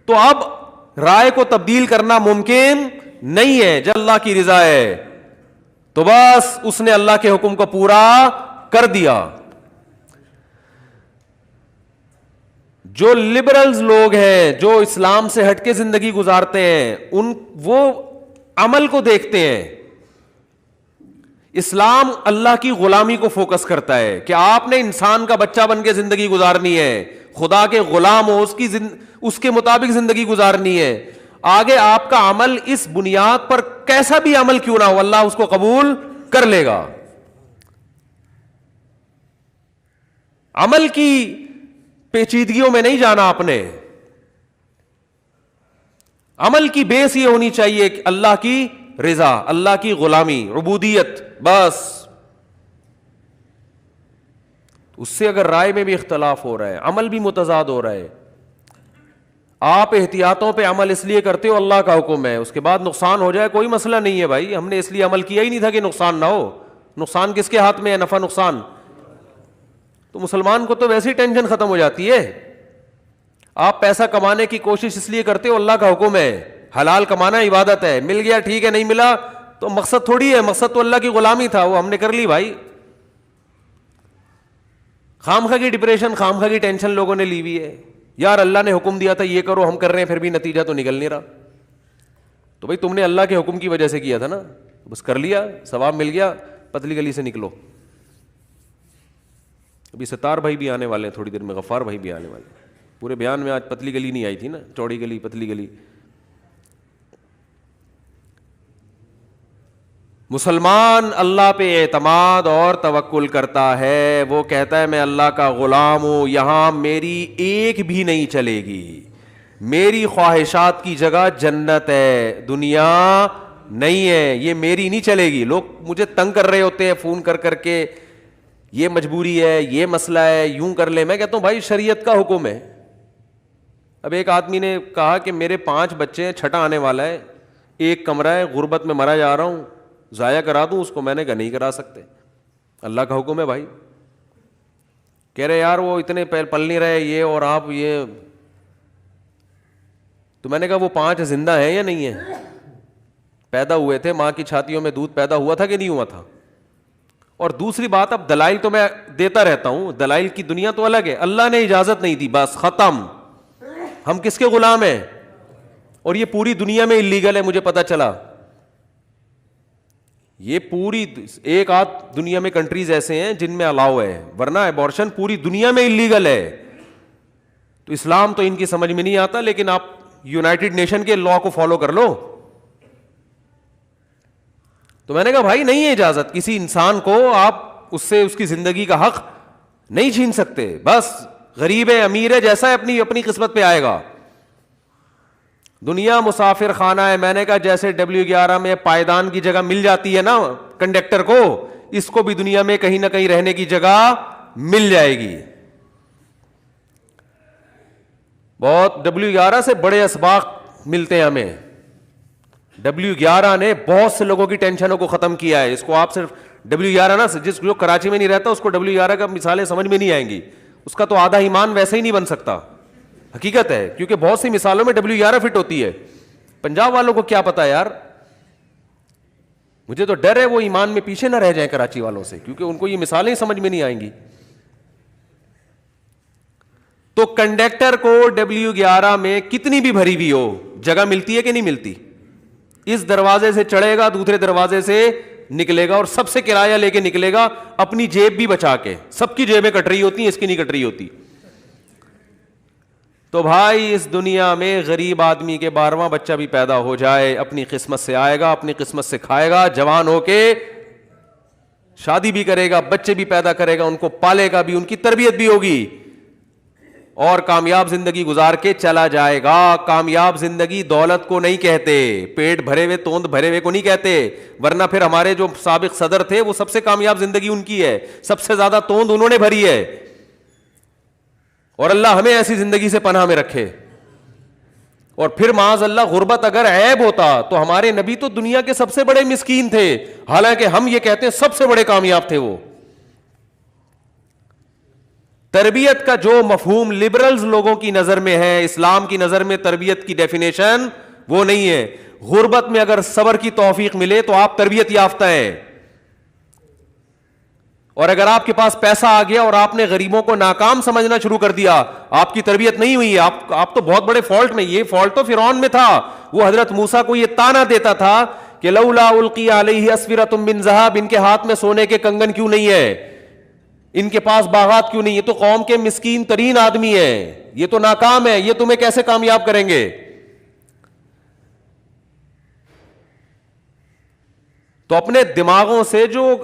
تو اب رائے کو تبدیل کرنا ممکن نہیں ہے. جب اللہ کی رضا ہے تو بس اس نے اللہ کے حکم کو پورا کر دیا. جو لبرلز لوگ ہیں, جو اسلام سے ہٹ کے زندگی گزارتے ہیں, وہ عمل کو دیکھتے ہیں. اسلام اللہ کی غلامی کو فوکس کرتا ہے کہ آپ نے انسان کا بچہ بن کے زندگی گزارنی ہے, خدا کے غلام ہو, اس کے مطابق زندگی گزارنی ہے. آگے آپ کا عمل اس بنیاد پر کیسا بھی عمل کیوں نہ ہو, اللہ اس کو قبول کر لے گا. عمل کی پیچیدگیوں میں نہیں جانا آپ نے. عمل کی بیس یہ ہونی چاہیے کہ اللہ کی رضا، اللہ کی غلامی، عبودیت، بس. اس سے اگر رائے میں بھی اختلاف ہو رہا ہے، عمل بھی متضاد ہو رہا ہے، آپ احتیاطوں پہ عمل اس لیے کرتے ہو اللہ کا حکم ہے، اس کے بعد نقصان ہو جائے کوئی مسئلہ نہیں ہے بھائی، ہم نے اس لیے عمل کیا ہی نہیں تھا کہ نقصان نہ ہو. نقصان کس کے ہاتھ میں ہے؟ نفع نقصان. تو مسلمان کو تو ویسے ہی ٹینشن ختم ہو جاتی ہے. آپ پیسہ کمانے کی کوشش اس لیے کرتے ہو اللہ کا حکم ہے، حلال کمانا عبادت ہے، مل گیا ٹھیک ہے، نہیں ملا تو مقصد تھوڑی ہے، مقصد تو اللہ کی غلامی تھا، وہ ہم نے کر لی بھائی. خامخواہ کی ڈپریشن، خامخواہ کی ٹینشن لوگوں نے لی ہوئی ہے. یار اللہ نے حکم دیا تھا یہ کرو، ہم کر رہے ہیں، پھر بھی نتیجہ تو نکل نہیں رہا. تو بھائی تم نے اللہ کے حکم کی وجہ سے کیا تھا نا، بس کر لیا، ثواب مل گیا، پتلی گلی سے نکلو. ابھی ستار بھائی بھی آنے والے ہیں تھوڑی دیر میں، غفار بھائی بھی آنے والے ہیں. پورے بیان میں آج پتلی گلی نہیں آئی تھی نا، چوڑی گلی پتلی گلی. مسلمان اللہ پہ اعتماد اور توکل کرتا ہے، وہ کہتا ہے میں اللہ کا غلام ہوں، یہاں میری ایک بھی نہیں چلے گی، میری خواہشات کی جگہ جنت ہے، دنیا نہیں ہے، یہ میری نہیں چلے گی. لوگ مجھے تنگ کر رہے ہوتے ہیں فون کر کر کے، یہ مجبوری ہے، یہ مسئلہ ہے، یوں کر لے. میں کہتا ہوں بھائی شریعت کا حکم ہے. اب ایک آدمی نے کہا کہ میرے 5 بچے ہیں، چھٹا آنے والا ہے، ایک کمرہ ہے، غربت میں مرا جا رہا ہوں، ضائع کرا دوں اس کو. میں نے کہا نہیں کرا سکتے، اللہ کا حکم ہے بھائی. کہہ رہے یار وہ اتنے پل نہیں رہے یہ، اور آپ یہ. تو میں نے کہا وہ 5 زندہ ہیں یا نہیں ہیں؟ پیدا ہوئے تھے، ماں کی چھاتیوں میں دودھ پیدا ہوا تھا کہ نہیں ہوا تھا؟ اور دوسری بات، اب دلائل تو میں دیتا رہتا ہوں، دلائل کی دنیا تو الگ ہے. اللہ نے اجازت نہیں دی، بس ختم. ہم کس کے غلام ہیں؟ اور یہ پوری دنیا میں اللیگل ہے، مجھے پتا چلا. یہ پوری ایک آدھ دنیا میں کنٹریز ایسے ہیں جن میں الاؤ ہے، ورنہ ایبورشن پوری دنیا میں اللیگل ہے. تو اسلام تو ان کی سمجھ میں نہیں آتا، لیکن آپ یونائٹڈ نیشن کے لا کو فالو کر لو. تو میں نے کہا بھائی نہیں ہے اجازت، کسی انسان کو آپ اس سے اس کی زندگی کا حق نہیں چھین سکتے. بس غریب ہے امیر ہے، جیسا ہے اپنی اپنی قسمت پہ آئے گا. دنیا مسافر خانہ ہے. میں نے کہا جیسے W11 میں پائیدان کی جگہ مل جاتی ہے نا کنڈکٹر کو، اس کو بھی دنیا میں کہیں نہ کہیں رہنے کی جگہ مل جائے گی. بہت W11 سے بڑے اسباق ملتے ہیں ہمیں. W11 نے بہت سے لوگوں کی ٹینشنوں کو ختم کیا ہے. اس کو آپ صرف W11 نا، جس جو کراچی میں نہیں رہتا اس کو W11 کا مثالیں سمجھ میں نہیں آئیں گی، اس کا تو آدھا ایمان ویسے ہی نہیں بن سکتا. حقیقت ہے، کیونکہ بہت سی مثالوں میں W11 فٹ ہوتی ہے. پنجاب والوں کو کیا پتا یار، مجھے تو ڈر ہے وہ ایمان میں پیچھے نہ رہ جائیں کراچی والوں سے، کیونکہ ان کو یہ مثالیں سمجھ میں نہیں آئیں گی. تو کنڈکٹر کو W11 میں کتنی بھی بھری ہوئی ہو جگہ ملتی ہے کہ نہیں ملتی؟ اس دروازے سے چڑھے گا، دوسرے دروازے سے نکلے گا، اور سب سے کرایہ لے کے نکلے گا، اپنی جیب بھی بچا کے. سب کی جیبیں کٹ رہی ہوتی ہیں، اس کی نہیں کٹ رہی ہوتی. تو بھائی اس دنیا میں غریب آدمی کے 12واں بچہ بھی پیدا ہو جائے، اپنی قسمت سے آئے گا، اپنی قسمت سے کھائے گا، جوان ہو کے شادی بھی کرے گا، بچے بھی پیدا کرے گا، ان کو پالے گا بھی، ان کی تربیت بھی ہوگی، اور کامیاب زندگی گزار کے چلا جائے گا. کامیاب زندگی دولت کو نہیں کہتے، پیٹ بھرے ہوئے توند بھرے ہوئے کو نہیں کہتے، ورنہ پھر ہمارے جو سابق صدر تھے وہ سب سے کامیاب زندگی ان کی ہے، سب سے زیادہ توند انہوں نے بھری ہے. اور اللہ ہمیں ایسی زندگی سے پناہ میں رکھے. اور پھر معاذ اللہ غربت اگر عیب ہوتا تو ہمارے نبی تو دنیا کے سب سے بڑے مسکین تھے، حالانکہ ہم یہ کہتے ہیں سب سے بڑے کامیاب تھے وہ. تربیت کا جو مفہوم لبرلز لوگوں کی نظر میں ہے، اسلام کی نظر میں تربیت کی ڈیفینیشن وہ نہیں ہے. غربت میں اگر صبر کی توفیق ملے تو آپ تربیت یافتہ ہیں، اور اگر آپ کے پاس پیسہ آ گیا اور آپ نے غریبوں کو ناکام سمجھنا شروع کر دیا، آپ کی تربیت نہیں ہوئی. آپ تو بہت بڑے فالٹ میں، یہ فالٹ تو فرعون میں تھا. وہ حضرت موسیٰ کو یہ طعنہ دیتا تھا کہ لولا القی علیہ اسورۃ من ذہب، ان کے ہاتھ میں سونے کے کنگن کیوں نہیں ہے، ان کے پاس باغات کیوں نہیں، یہ تو قوم کے مسکین ترین آدمی ہیں، یہ تو ناکام ہے، یہ تمہیں کیسے کامیاب کریں گے. تو اپنے دماغوں سے جو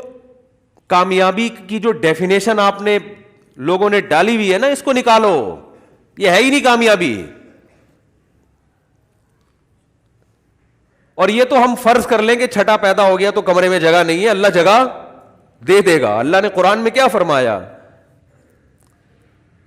کامیابی کی جو ڈیفینیشن آپ نے لوگوں نے ڈالی ہوئی ہے نا، اس کو نکالو. یہ ہے ہی نہیں کامیابی. اور یہ تو ہم فرض کر لیں کہ چھٹا پیدا ہو گیا تو کمرے میں جگہ نہیں ہے, اللہ جگہ دے دے گا. اللہ نے قرآن میں کیا فرمایا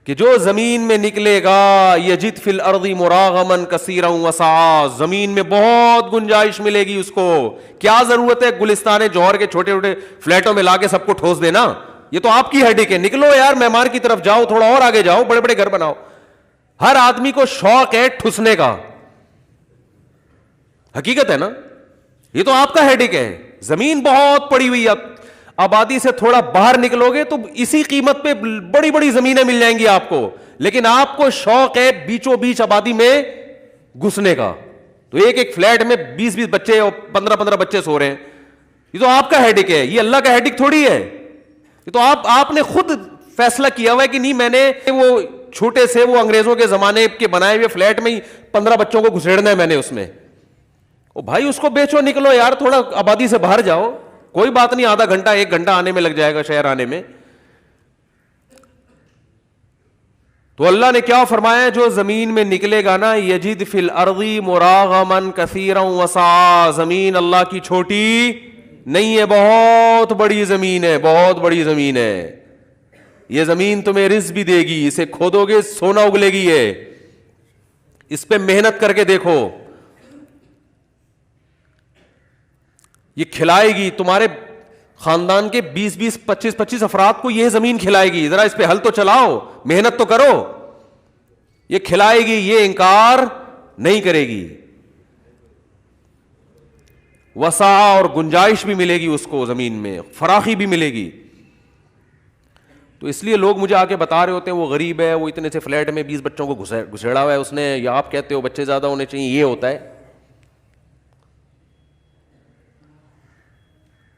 کہ جو زمین میں نکلے گا یجد فی الارض مراغما کثیرا وسعا, زمین میں بہت گنجائش ملے گی اس کو. کیا ضرورت ہے گلستان جوہر کے چھوٹے چھوٹے فلیٹوں میں لا کے سب کو ٹھوس دینا, یہ تو آپ کی ہیڈک ہے. نکلو یار معمار کی طرف جاؤ, تھوڑا اور آگے جاؤ, بڑے بڑے گھر بناؤ. ہر آدمی کو شوق ہے ٹھسنے کا, حقیقت ہے نا, یہ تو آپ کا ہیڈک ہے. زمین بہت پڑی ہوئی ہے, آبادی سے تھوڑا باہر نکلو گے تو اسی قیمت پہ بڑی بڑی زمینیں مل جائیں گی آپ کو, لیکن آپ کو شوق ہے بیچوں بیچ آبادی میں گھسنے کا. تو ایک ایک فلیٹ میں 20-20 بچے اور 15-15 بچے سو رہے ہیں, یہ تو آپ کا ہیڈک ہے, یہ اللہ کا ہیڈک تھوڑی ہے. یہ تو آپ نے خود فیصلہ کیا ہوا ہے کہ نہیں میں نے وہ چھوٹے سے وہ انگریزوں کے زمانے کے بنائے ہوئے فلیٹ میں ہی 15 بچوں کو گھسیڑنا ہے میں نے اس میں. او بھائی اس کو بیچو, نکلو یار, تھوڑا آبادی سے باہر جاؤ, کوئی بات نہیں, آدھا گھنٹہ 1 گھنٹہ آنے میں لگ جائے گا شہر آنے میں. تو اللہ نے کیا فرمایا, جو زمین میں نکلے گا نا یجد فی الارض مراغما کثیرا وسعا, زمین اللہ کی چھوٹی نہیں ہے, بہت بڑی زمین ہے, بہت بڑی زمین ہے. یہ زمین تمہیں رزق بھی دے گی, اسے کھودو گے سونا اگلے گی, اس پہ محنت کر کے دیکھو, یہ کھلائے گی تمہارے خاندان کے 20-20 25-25 افراد کو, یہ زمین کھلائے گی. ذرا اس پہ ہل تو چلاؤ, محنت تو کرو, یہ کھلائے گی, یہ انکار نہیں کرے گی. وسع اور گنجائش بھی ملے گی اس کو, زمین میں فراخی بھی ملے گی. تو اس لیے لوگ مجھے آ کے بتا رہے ہوتے ہیں وہ غریب ہے, وہ اتنے سے فلیٹ میں 20 بچوں کو گھسیڑا ہوا ہے اس نے, یا آپ کہتے ہو بچے زیادہ ہونے چاہیے, یہ ہوتا ہے.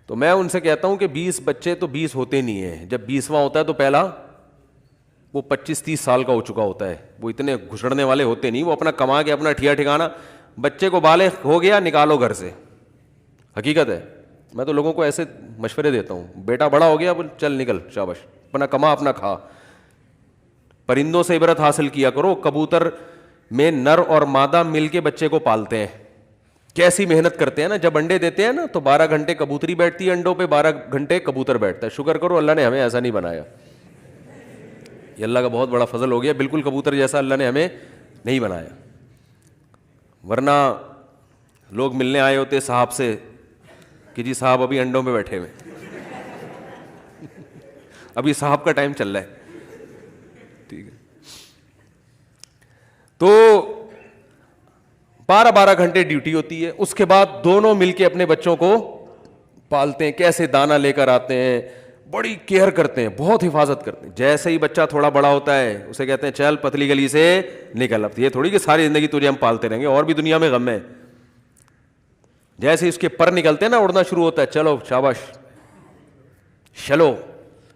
تو میں ان سے کہتا ہوں کہ 20 بچے تو 20 ہوتے نہیں ہیں, جب 20واں ہوتا ہے تو پہلا وہ 25-30 سال کا ہو چکا ہوتا ہے, وہ اتنے گھسڑنے والے ہوتے نہیں, وہ اپنا کما کے اپنا ٹھیا ٹھکانا. بچے کو بالغ ہو گیا نکالو گھر سے, حقیقت ہے. میں تو لوگوں کو ایسے مشورے دیتا ہوں, بیٹا بڑا ہو گیا چل نکل, شاباش, اپنا کما اپنا کھا. پرندوں سے عبرت حاصل کیا کرو, کبوتر میں نر اور مادہ مل کے بچے کو پالتے ہیں, کیسی محنت کرتے ہیں نا. جب انڈے دیتے ہیں نا تو 12 گھنٹے کبوتری بیٹھتی ہے انڈوں پہ, 12 گھنٹے کبوتر بیٹھتا ہے. شکر کرو اللہ نے ہمیں ایسا نہیں بنایا, یہ اللہ کا بہت بڑا فضل ہو گیا. بالکل کبوتر جیسا اللہ نے ہمیں نہیں بنایا, ورنہ لوگ ملنے آئے ہوتے صاحب سے کہ جی صاحب ابھی انڈوں میں بیٹھے ہوئے, ابھی صاحب کا ٹائم چل رہا ہے, ٹھیک ہے. تو 12 گھنٹے ڈیوٹی ہوتی ہے, اس کے بعد دونوں مل کے اپنے بچوں کو پالتے ہیں. کیسے دانہ لے کر آتے ہیں, بڑی کیئر کرتے ہیں, بہت حفاظت کرتے ہیں. جیسے ہی بچہ تھوڑا بڑا ہوتا ہے اسے کہتے ہیں چل پتلی گلی سے نکل. اب یہ تھوڑی کہ ساری زندگی تجھے ہم پالتے رہیں گے, اور بھی دنیا میں غم ہے. جیسے اس کے پر نکلتے ہیں نا, اڑنا شروع ہوتا ہے, چلو شاباش شلو.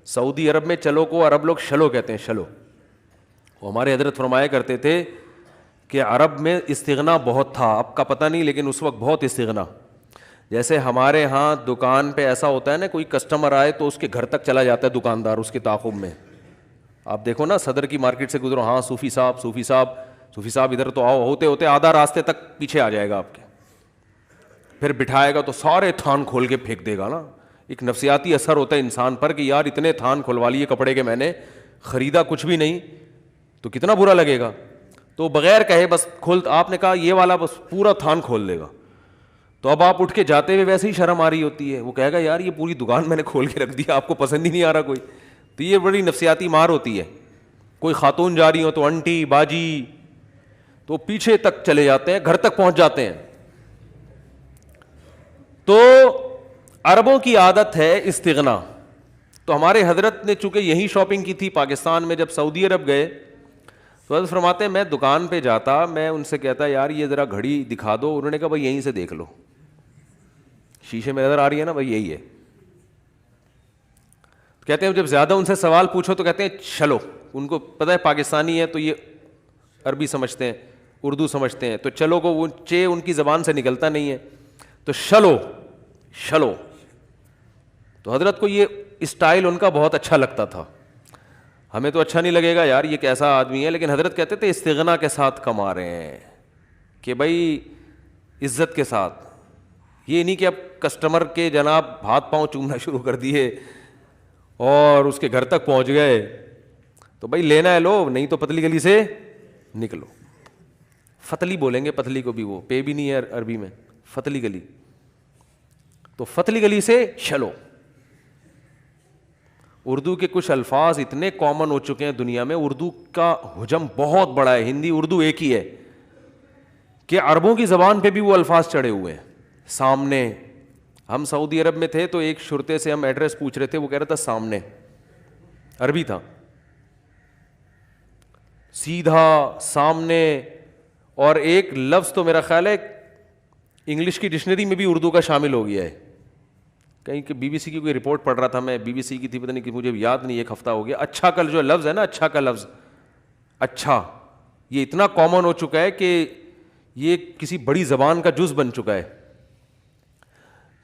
سعودی عرب میں چلو کو عرب لوگ شلو کہتے ہیں, شلو. وہ ہمارے حضرت فرمایا کرتے تھے کہ عرب میں استغنا بہت تھا, اب کا پتہ نہیں, لیکن اس وقت بہت استغنا. جیسے ہمارے ہاں دکان پہ ایسا ہوتا ہے نا, کوئی کسٹمر آئے تو اس کے گھر تک چلا جاتا ہے دکاندار اس کے تعاقب میں. آپ دیکھو نا صدر کی مارکیٹ سے گزرو, ہاں صوفی صاحب صوفی صاحب صوفی صاحب ادھر تو آؤ, ہوتے ہوتے آدھا راستے تک پیچھے آ جائے گا آپ کے, پھر بٹھائے گا تو سارے تھان کھول کے پھینک دے گا نا. ایک نفسیاتی اثر ہوتا ہے انسان پر کہ یار اتنے تھان کھلوا لیے کپڑے کے, میں نے خریدا کچھ بھی نہیں, تو کتنا برا لگے گا. تو بغیر کہے بس کھول, آپ نے کہا یہ والا بس پورا تھان کھول دے گا, تو اب آپ اٹھ کے جاتے ہوئے ویسے ہی شرم آ رہی ہوتی ہے. وہ کہے گا یار یہ پوری دکان میں نے کھول کے رکھ دیا, آپ کو پسند ہی نہیں آ رہا کوئی. تو یہ بڑی نفسیاتی مار ہوتی ہے. کوئی خاتون جا رہی ہو تو انٹی باجی, تو پیچھے تک چلے جاتے ہیں, گھر تک پہنچ جاتے ہیں. تو عربوں کی عادت ہے استغنا. تو ہمارے حضرت نے چونکہ یہی شاپنگ کی تھی پاکستان میں, جب سعودی عرب گئے تو حضرت فرماتے ہیں میں دکان پہ جاتا, میں ان سے کہتا یار یہ ذرا گھڑی دکھا دو. انہوں نے کہا بھائی یہیں سے دیکھ لو, شیشے میں نظر آ رہی ہے نا بھائی یہی ہے. کہتے ہیں جب زیادہ ان سے سوال پوچھو تو کہتے ہیں چلو. ان کو پتہ ہے پاکستانی ہے تو یہ عربی سمجھتے ہیں, اردو سمجھتے ہیں, تو چلو کو وہ چے ان کی زبان سے نکلتا نہیں ہے, تو شلو شلو. تو حضرت کو یہ اسٹائل ان کا بہت اچھا لگتا تھا. ہمیں تو اچھا نہیں لگے گا یار یہ کیسا آدمی ہے, لیکن حضرت کہتے تھے استغنا کے ساتھ کما رہے ہیں, کہ بھائی عزت کے ساتھ یہ نہیں کہ اب کسٹمر کے جناب ہاتھ پاؤں چومنا شروع کر دیے اور اس کے گھر تک پہنچ گئے تو بھائی لینا ہے لو, نہیں تو پتلی گلی سے نکلو. فتلی بولیں گے پتلی کو بھی, وہ پے بھی نہیں ہے عربی میں, فتلی گلی. تو فتلی گلی سے چلو. اردو کے کچھ الفاظ اتنے کامن ہو چکے ہیں دنیا میں, اردو کا حجم بہت بڑا ہے, ہندی اردو ایک ہی ہے, کہ عربوں کی زبان پہ بھی وہ الفاظ چڑھے ہوئے ہیں. سامنے, ہم سعودی عرب میں تھے تو ایک شرطے سے ہم ایڈریس پوچھ رہے تھے, وہ کہہ رہا تھا سامنے, عربی تھا, سیدھا, سامنے. اور ایک لفظ تو میرا خیال ہے انگلش کی ڈکشنری میں بھی اردو کا شامل ہو گیا ہے. کہیں کہ بی بی سی کی کوئی رپورٹ پڑھ رہا تھا میں, بی بی سی کی تھی, پتہ نہیں کہ مجھے یاد نہیں, ایک ہفتہ ہو گیا. اچھا کا جو لفظ ہے نا, اچھا کا لفظ, اچھا, یہ اتنا کامن ہو چکا ہے کہ یہ کسی بڑی زبان کا جز بن چکا ہے.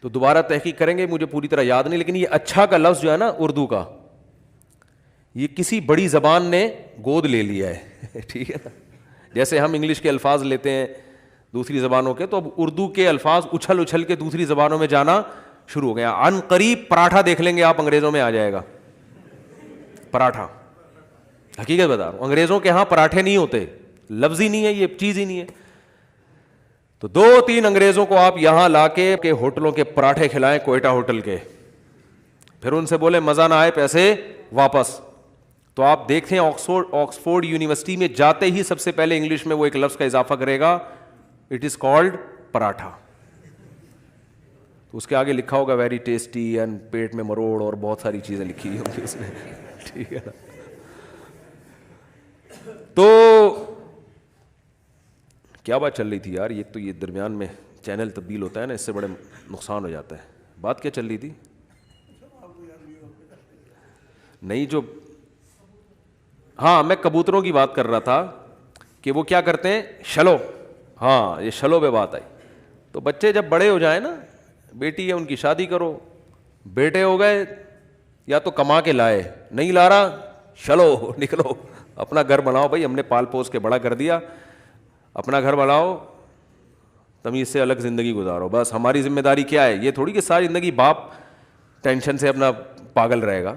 تو دوبارہ تحقیق کریں گے, مجھے پوری طرح یاد نہیں, لیکن یہ اچھا کا لفظ جو ہے نا اردو کا, یہ کسی بڑی زبان نے گود لے لیا ہے. ٹھیک ہے نا, جیسے ہم انگلش کے الفاظ لیتے ہیں دوسری زبانوں کے, تو اب اردو کے الفاظ اچھل اچھل کے دوسری زبانوں میں جانا شروع ہو گیا. عن قریب پراٹھا دیکھ لیں گے آپ, انگریزوں میں آ جائے گا پراٹھا. حقیقت بتا رہا ہوں, انگریزوں کے ہاں پراٹھے نہیں ہوتے, لفظ ہی نہیں ہے, یہ چیز ہی نہیں ہے. تو 2-3 انگریزوں کو آپ یہاں لا کے ہوٹلوں کے پراٹھے کھلائیں, کوئٹہ ہوٹل کے, پھر ان سے بولے مزہ نہ آئے پیسے واپس. تو آپ دیکھیں آکسفورڈ یونیورسٹی میں جاتے ہی سب سے پہلے انگلش میں وہ ایک لفظ کا اضافہ کرے گا, اٹ از کالڈ پراٹھا. تو اس کے آگے لکھا ہوگا ویری ٹیسٹی اینڈ پیٹ میں مروڑ اور بہت ساری چیزیں لکھی ہوئی ہوں گی اس میں. ٹھیک ہے نا. تو کیا بات چل رہی تھی یار, یہ تو یہ درمیان میں چینل تبدیل ہوتا ہے نا, اس سے بڑے نقصان ہو جاتا ہے. بات کیا چل رہی تھی؟ نہیں جو, ہاں میں کبوتروں کی بات کر رہا تھا کہ وہ کیا کرتے ہیں, شلو. ہاں یہ شلو پہ بات آئی. تو بچے جب بڑے ہو جائیں نا, بیٹی ہے ان کی شادی کرو, بیٹے ہو گئے یا تو کما کے لائے, نہیں لا رہا, چلو نکلو اپنا گھر بناؤ. بھائی ہم نے پال پوس کے بڑا کر دیا, اپنا گھر بناؤ, تمیز سے الگ زندگی گزارو. بس ہماری ذمہ داری کیا ہے, یہ تھوڑی کہ ساری زندگی باپ ٹینشن سے اپنا پاگل رہے گا.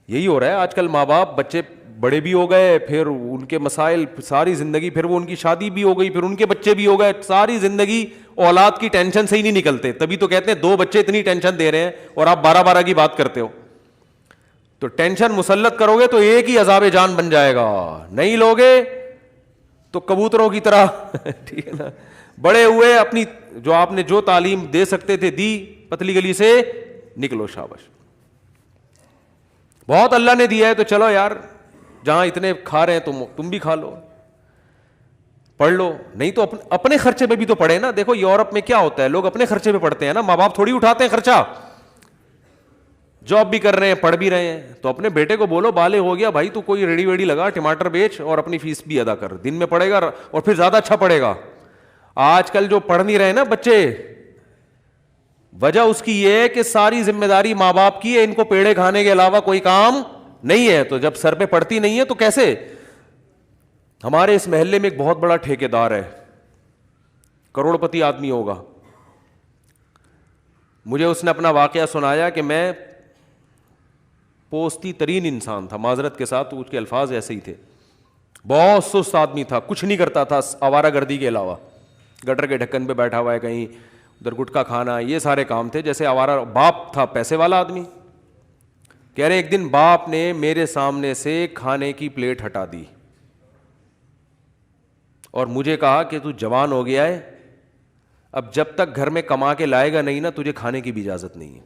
یہی ہو رہا ہے آج کل, ماں باپ, بچے بڑے بھی ہو گئے, پھر ان کے مسائل ساری زندگی, پھر وہ ان کی شادی بھی ہو گئی, پھر ان کے بچے بھی ہو گئے, ساری زندگی اولاد کی ٹینشن سے ہی نہیں نکلتے. تبھی تو کہتے ہیں 2 بچے اتنی ٹینشن دے رہے ہیں اور آپ 12 کی بات کرتے ہو. تو ٹینشن مسلط کرو گے تو ایک ہی عذاب جان بن جائے گا, نہیں لوگے تو کبوتروں کی طرح ٹھیک ہے نا, بڑے ہوئے, اپنی جو آپ نے جو تعلیم دے سکتے تھے دی, پتلی گلی سے نکلو. شاباش, بہت اللہ نے دیا ہے تو چلو یار, جہاں اتنے کھا رہے ہیں تم بھی کھا لو, پڑھ لو. نہیں تو اپنے خرچے پہ بھی تو پڑھے نا. دیکھو یورپ میں کیا ہوتا ہے, لوگ اپنے خرچے پہ پڑھتے ہیں نا, ماں باپ تھوڑی اٹھاتے ہیں خرچہ. جاب بھی کر رہے ہیں, پڑھ بھی رہے ہیں, تو اپنے بیٹے کو بولو بالغ ہو گیا بھائی, تو کوئی ریڑی ویڑی لگا, ٹماٹر بیچ اور اپنی فیس بھی ادا کر, دن میں پڑھے گا اور پھر زیادہ اچھا پڑھے گا. آج کل جو پڑھ نہیں رہے نا بچے, وجہ اس کی یہ ہے کہ ساری ذمہ داری ماں باپ کی ہے, ان کو پیڑے کھانے کے علاوہ کوئی کام نہیں ہے. تو جب سر پہ پڑتی نہیں ہے تو کیسے. ہمارے اس محلے میں ایک بہت بڑا ٹھیکیدار ہے, کروڑ پتی آدمی ہوگا. مجھے اس نے اپنا واقعہ سنایا کہ میں پوستی ترین انسان تھا, معذرت کے ساتھ, اس کے الفاظ ایسے ہی تھے. بہت سست آدمی تھا, کچھ نہیں کرتا تھا آوارہ گردی کے علاوہ, گٹر کے ڈھکن پہ بیٹھا ہوا ہے کہیں, ادھر گٹکا کھانا, یہ سارے کام تھے. جیسے آوارہ باپ تھا, پیسے والا آدمی. کہہ رہے ایک دن باپ نے میرے سامنے سے کھانے کی پلیٹ ہٹا دی اور مجھے کہا کہ تو جوان ہو گیا ہے, اب جب تک گھر میں کما کے لائے گا نہیں نا, تجھے کھانے کی بھی اجازت نہیں ہے.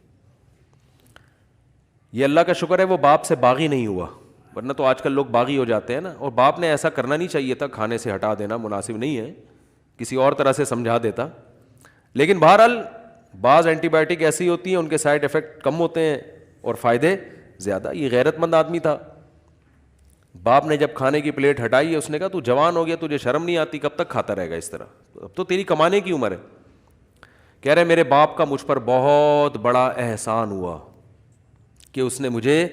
یہ اللہ کا شکر ہے وہ باپ سے باغی نہیں ہوا, ورنہ تو آج کل لوگ باغی ہو جاتے ہیں نا. اور باپ نے ایسا کرنا نہیں چاہیے تھا, کھانے سے ہٹا دینا مناسب نہیں ہے, کسی اور طرح سے سمجھا دیتا. لیکن بہرحال بعض اینٹی بایوٹک ایسی ہوتی ہیں, ان کے سائڈ افیکٹ کم ہوتے ہیں اور فائدے زیادہ. یہ غیرت مند آدمی تھا. باپ نے جب کھانے کی پلیٹ ہٹائی ہے, اس نے کہا تو جوان ہو گیا, تجھے شرم نہیں آتی, کب تک کھاتا رہے گا اس طرح, اب تو تیری کمانے کی عمر ہے. کہہ رہے میرے باپ کا مجھ پر بہت بڑا احسان ہوا کہ اس نے مجھے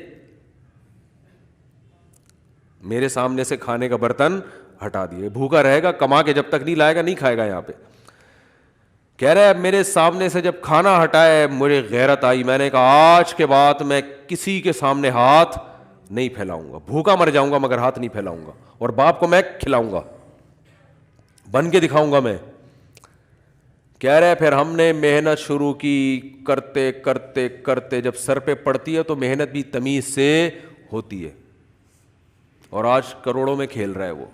میرے سامنے سے کھانے کا برتن ہٹا دیے. بھوکا رہے گا, کما کے جب تک نہیں لائے گا نہیں کھائے گا یہاں پہ. کہہ رہا ہے میرے سامنے سے جب کھانا ہٹائے مجھے غیرت آئی, میں نے کہا آج کے بعد میں کسی کے سامنے ہاتھ نہیں پھیلاؤں گا, بھوکا مر جاؤں گا مگر ہاتھ نہیں پھیلاؤں گا, اور باپ کو میں کھلاؤں گا, بن کے دکھاؤں گا میں. کہہ رہے پھر ہم نے محنت شروع کی, کرتے کرتے کرتے جب سر پہ پڑتی ہے تو محنت بھی تمیز سے ہوتی ہے, اور آج کروڑوں میں کھیل رہا ہے. وہ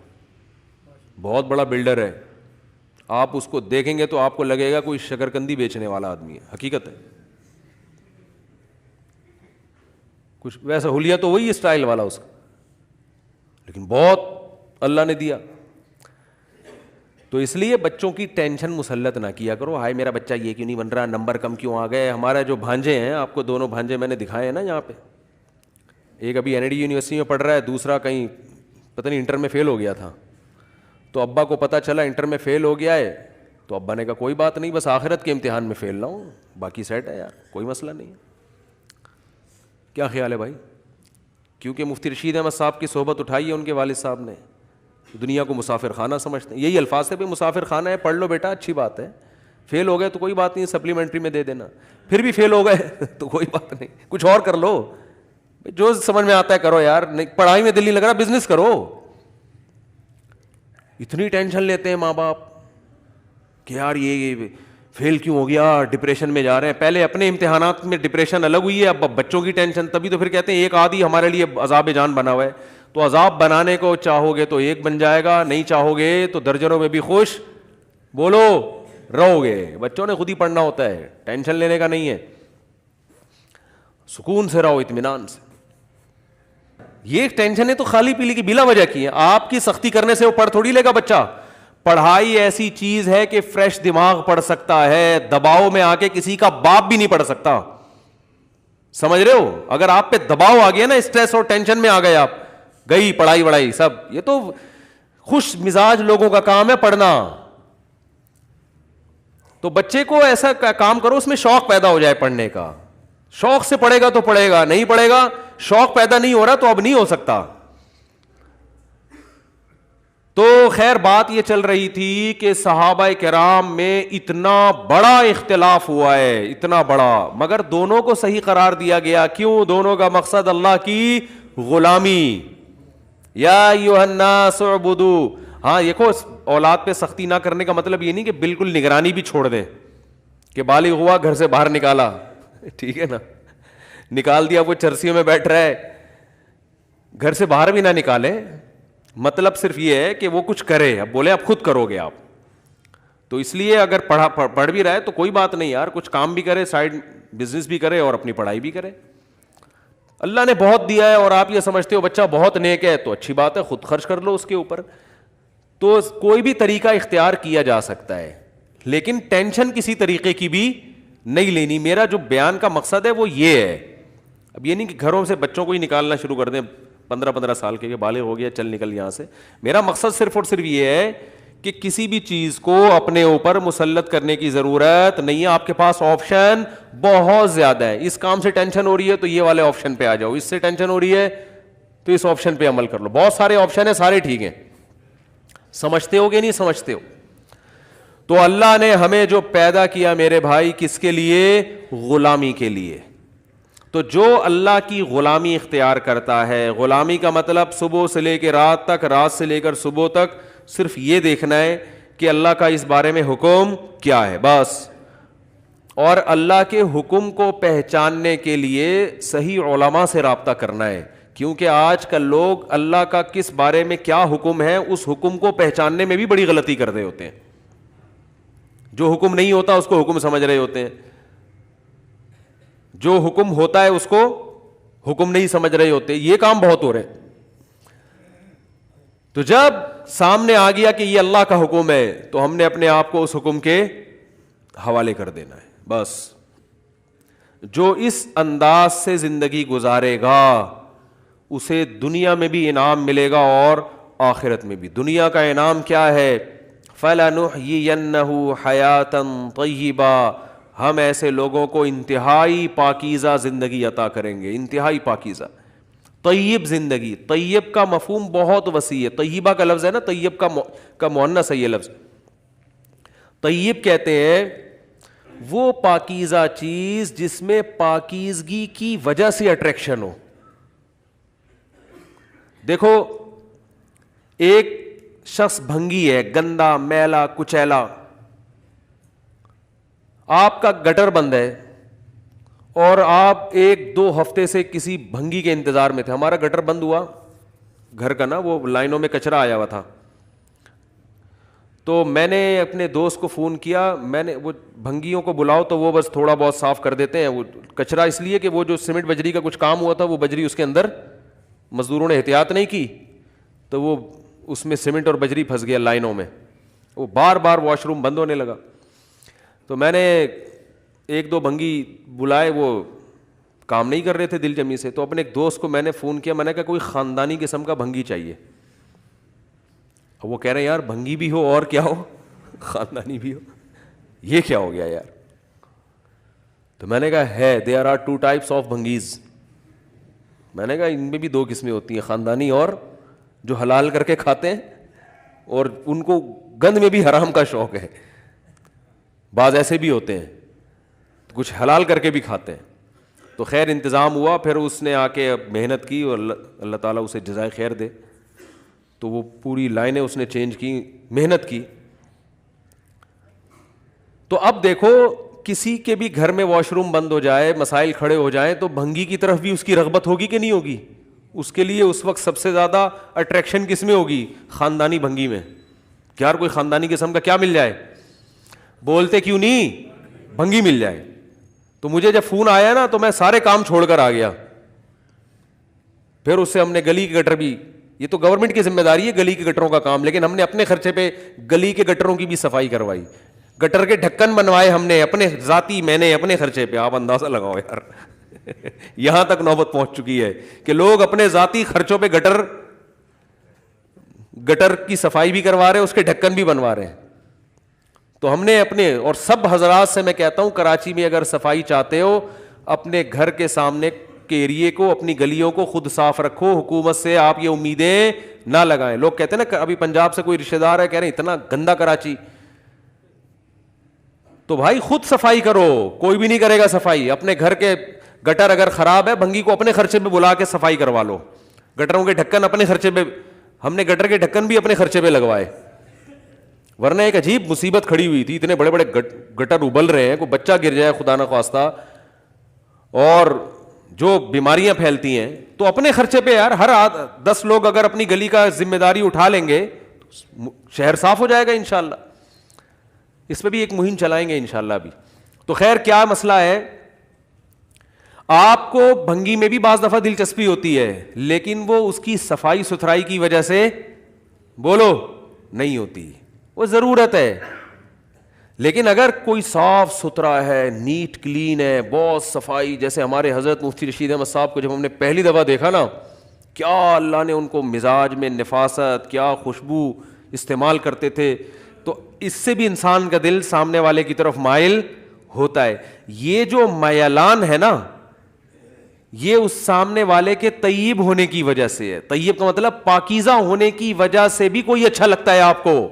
بہت بڑا بلڈر ہے, آپ اس کو دیکھیں گے تو آپ کو لگے گا کوئی شکرکندی بیچنے والا آدمی ہے, حقیقت ہے. کچھ ویسا حلیہ تو وہی اسٹائل والا اس کا, لیکن بہت اللہ نے دیا. تو اس لیے بچوں کی ٹینشن مسلط نہ کیا کرو, ہائے میرا بچہ یہ کیوں نہیں بن رہا, نمبر کم کیوں آ گئے. ہمارا جو بھانجے ہیں, آپ کو دونوں بھانجے میں نے دکھائے ہیں نا یہاں پہ, ایک ابھی این ڈی یونیورسٹی میں پڑھ رہا ہے, دوسرا کہیں پتہ نہیں انٹر میں فیل ہو گیا تھا. تو ابا کو پتہ چلا انٹر میں فیل ہو گیا ہے, تو ابا نے کہا کوئی بات نہیں, بس آخرت کے امتحان میں فیل نہ ہوں, باقی سیٹ ہے یار, کوئی مسئلہ نہیں ہے. کیا خیال ہے بھائی؟ کیونکہ مفتی رشید احمد صاحب کی صحبت اٹھائی ہے ان کے والد صاحب نے, دنیا کو مسافر خانہ سمجھتے ہیں, یہی الفاظ ہے بھائی مسافر خانہ ہے, پڑھ لو بیٹا اچھی بات ہے, فیل ہو گئے تو کوئی بات نہیں, سپلیمنٹری میں دے دینا, پھر بھی فیل ہو گئے تو کوئی بات نہیں, کچھ اور کر لو, جو سمجھ میں آتا ہے کرو یار, پڑھائی میں دل نہیں لگ رہا بزنس کرو. اتنی ٹینشن لیتے ہیں ماں باپ کہ یار یہ فیل کیوں ہو گیا, ڈپریشن میں جا رہے ہیں. پہلے اپنے امتحانات میں ڈپریشن الگ ہوئی ہے, اب بچوں کی ٹینشن, تبھی تو پھر کہتے ہیں ایک آدھی ہمارے لیے عذاب جان بنا ہوا ہے. تو عذاب بنانے کو چاہو گے تو ایک بن جائے گا, نہیں چاہو گے تو درجنوں میں بھی خوش بولو رہو گے. بچوں نے خود ہی پڑھنا ہوتا ہے, ٹینشن لینے کا نہیں ہے, سکون سے رہو, اطمینان سے. یہ ٹینشنیں تو خالی پیلی کی بلا وجہ کی ہیں, آپ کی سختی کرنے سے وہ پڑھ تھوڑی لے گا بچہ. پڑھائی ایسی چیز ہے کہ فریش دماغ پڑھ سکتا ہے, دباؤ میں آ کے کسی کا باپ بھی نہیں پڑھ سکتا. سمجھ رہے ہو؟ اگر آپ پہ دباؤ آ گیا نا, اسٹریس اور ٹینشن میں آ گئے آپ, گئی پڑھائی وڑائی سب. یہ تو خوش مزاج لوگوں کا کام ہے پڑھنا. تو بچے کو ایسا کام کرو اس میں شوق پیدا ہو جائے پڑھنے کا, شوق سے پڑھے گا تو پڑھے گا, نہیں پڑھے گا, شوق پیدا نہیں ہو رہا تو اب نہیں ہو سکتا. تو خیر بات یہ چل رہی تھی کہ صحابہ کرام میں اتنا بڑا اختلاف ہوا ہے, اتنا بڑا, مگر دونوں کو صحیح قرار دیا گیا. کیوں؟ دونوں کا مقصد اللہ کی غلامی. یا ایھا الناس اعبدوا. ہاں دیکھو, اولاد پہ سختی نہ کرنے کا مطلب یہ نہیں کہ بالکل نگرانی بھی چھوڑ دیں, کہ بالغ ہوا گھر سے باہر نکالا, ٹھیک ہے نا, نکال دیا وہ چرسیوں میں بیٹھ رہا ہے, گھر سے باہر بھی نہ نکالے. مطلب صرف یہ ہے کہ وہ کچھ کرے, اب بولے اب خود کرو گے آپ. تو اس لیے اگر پڑھ بھی رہا ہے تو کوئی بات نہیں یار, کچھ کام بھی کرے, سائڈ بزنس بھی کرے اور اپنی پڑھائی بھی کرے. اللہ نے بہت دیا ہے اور آپ یہ سمجھتے ہو بچہ بہت نیک ہے تو اچھی بات ہے, خود خرچ کر لو اس کے اوپر. تو کوئی بھی طریقہ اختیار کیا جا سکتا ہے, لیکن ٹینشن کسی طریقے کی بھی نہیں لینی. میرا جو بیان کا مقصد ہے وہ یہ ہے. اب یہ نہیں کہ گھروں سے بچوں کو ہی نکالنا شروع کر دیں 15 سال کے, بالغ ہو گیا چل نکل یہاں سے. میرا مقصد صرف اور صرف یہ ہے کہ کسی بھی چیز کو اپنے اوپر مسلط کرنے کی ضرورت نہیں ہے. آپ کے پاس آپشن بہت زیادہ ہے. اس کام سے ٹینشن ہو رہی ہے تو یہ والے آپشن پہ آ جاؤ, اس سے ٹینشن ہو رہی ہے تو اس آپشن پہ عمل کر لو. بہت سارے آپشن ہیں, سارے ٹھیک ہیں. سمجھتے ہو کہ نہیں سمجھتے ہو؟ تو اللہ نے ہمیں جو پیدا کیا میرے بھائی, کس کے لیے؟ غلامی کے لیے. تو جو اللہ کی غلامی اختیار کرتا ہے, غلامی کا مطلب صبح سے لے کے رات تک, رات سے لے کر صبح تک صرف یہ دیکھنا ہے کہ اللہ کا اس بارے میں حکم کیا ہے بس. اور اللہ کے حکم کو پہچاننے کے لیے صحیح علماء سے رابطہ کرنا ہے, کیونکہ آج کل لوگ اللہ کا کس بارے میں کیا حکم ہے اس حکم کو پہچاننے میں بھی بڑی غلطی کر رہے ہوتے ہیں. جو حکم نہیں ہوتا اس کو حکم سمجھ رہے ہوتے ہیں, جو حکم ہوتا ہے اس کو حکم نہیں سمجھ رہے ہوتے. یہ کام بہت ہو رہے. تو جب سامنے آ گیا کہ یہ اللہ کا حکم ہے تو ہم نے اپنے آپ کو اس حکم کے حوالے کر دینا ہے بس. جو اس انداز سے زندگی گزارے گا اسے دنیا میں بھی انعام ملے گا اور آخرت میں بھی. دنیا کا انعام کیا ہے؟ فَلَنُحْيِيَنَّهُ حَيَاةً طَيِّبَةً, ہم ایسے لوگوں کو انتہائی پاکیزہ زندگی عطا کریں گے. انتہائی پاکیزہ, طیب زندگی. طیب کا مفہوم بہت وسیع ہے. طیبہ کا لفظ ہے نا, طیب کا مؤنث ہے یہ لفظ. طیب کہتے ہیں وہ پاکیزہ چیز جس میں پاکیزگی کی وجہ سے اٹریکشن ہو. دیکھو ایک شخص بھنگی ہے, گندا میلا کچیلا, آپ کا گٹر بند ہے اور آپ 1-2 ہفتے سے کسی بھنگی کے انتظار میں تھے. ہمارا گٹر بند ہوا گھر کا نا, وہ لائنوں میں کچرا آیا ہوا تھا, تو میں نے اپنے دوست کو فون کیا, میں نے وہ بھنگیوں کو بلاؤ تو وہ بس تھوڑا بہت صاف کر دیتے ہیں وہ کچرا, اس لیے کہ وہ جو سیمنٹ بجری کا کچھ کام ہوا تھا وہ بجری اس کے اندر, مزدوروں نے احتیاط نہیں کی تو وہ اس میں سیمنٹ اور بجری پھنس گیا لائنوں میں, وہ بار بار واش روم بند ہونے لگا. تو میں نے 1-2 بھنگی بلائے, وہ کام نہیں کر رہے تھے دل جمی سے, تو اپنے ایک دوست کو میں نے فون کیا, میں نے کہا کوئی خاندانی قسم کا بھنگی چاہیے. وہ کہہ رہے ہیں یار بھنگی بھی ہو اور کیا ہو, خاندانی بھی ہو, یہ کیا ہو گیا یار. تو میں نے کہا ہے there are 2 types of بھنگیز. میں نے کہا ان میں بھی 2 قسمیں ہوتی ہیں, خاندانی اور جو حلال کر کے کھاتے ہیں اور ان کو گند میں بھی حرام کا شوق ہے. بعض ایسے بھی ہوتے ہیں کچھ حلال کر کے بھی کھاتے ہیں. تو خیر انتظام ہوا, پھر اس نے آ کے محنت کی اور اللہ تعالیٰ اسے جزائے خیر دے, تو وہ پوری لائنیں اس نے چینج کی, محنت کی. تو اب دیکھو کسی کے بھی گھر میں واش روم بند ہو جائے, مسائل کھڑے ہو جائیں, تو بھنگی کی طرف بھی اس کی رغبت ہوگی کہ نہیں ہوگی؟ اس کے لیے اس وقت سب سے زیادہ اٹریکشن کس میں ہوگی؟ خاندانی بھنگی میں. کہ یار کوئی خاندانی قسم کا کیا مل جائے, بولتے کیوں نہیں, بھنگی مل جائے. تو مجھے جب فون آیا نا تو میں سارے کام چھوڑ کر آ گیا. پھر اس سے ہم نے گلی کے گٹر بھی, یہ تو گورنمنٹ کی ذمہ داری ہے گلی کے گٹروں کا کام, لیکن ہم نے اپنے خرچے پہ گلی کے گٹروں کی بھی صفائی کروائی, گٹر کے ڈھکن بنوائے ہم نے اپنے ذاتی, میں نے اپنے خرچے پہ. آپ اندازہ لگاؤ یار یہاں تک نوبت پہنچ چکی ہے کہ لوگ اپنے ذاتی خرچوں پہ گٹر کی صفائی بھی کروا رہے ہیں, اس کے ڈھکن بھی بنوا رہے ہیں. تو ہم نے اپنے, اور سب حضرات سے میں کہتا ہوں کراچی میں اگر صفائی چاہتے ہو, اپنے گھر کے سامنے کے ایریے کو, اپنی گلیوں کو خود صاف رکھو. حکومت سے آپ یہ امیدیں نہ لگائیں. لوگ کہتے ہیں نا ابھی پنجاب سے کوئی رشتہ دار ہے, کہہ رہے ہیں اتنا گندا کراچی, تو بھائی خود صفائی کرو, کوئی بھی نہیں کرے گا صفائی. اپنے گھر کے گٹر اگر خراب ہے, بھنگی کو اپنے خرچے پہ بلا کے صفائی کروا لو. گٹروں کے ڈھکن اپنے خرچے پہ, ہم نے گٹر کے ڈھکن بھی اپنے خرچے پہ لگوائے, ورنہ ایک عجیب مصیبت کھڑی ہوئی تھی. اتنے بڑے بڑے گٹر ابل رہے ہیں, کوئی بچہ گر جائے خدا نہ خواستہ, اور جو بیماریاں پھیلتی ہیں, تو اپنے خرچے پہ یار ہر 10 لوگ اگر اپنی گلی کا ذمہ داری اٹھا لیں گے, شہر صاف ہو جائے گا انشاءاللہ. اس پہ بھی ایک مہم چلائیں گے انشاءاللہ بھی. تو خیر کیا مسئلہ ہے, آپ کو بھنگی میں بھی بعض دفعہ دلچسپی ہوتی ہے, لیکن وہ اس کی صفائی ستھرائی کی وجہ سے بولو نہیں ہوتی, وہ ضرورت ہے. لیکن اگر کوئی صاف ستھرا ہے, نیٹ کلین ہے, بہت صفائی, جیسے ہمارے حضرت مفتی رشید احمد صاحب کو جب ہم نے پہلی دفعہ دیکھا نا, کیا اللہ نے ان کو مزاج میں نفاست, کیا خوشبو استعمال کرتے تھے, تو اس سے بھی انسان کا دل سامنے والے کی طرف مائل ہوتا ہے. یہ جو میلان ہے نا, یہ اس سامنے والے کے طیب ہونے کی وجہ سے ہے. طیب کا مطلب پاکیزہ ہونے کی وجہ سے بھی کوئی اچھا لگتا ہے آپ کو.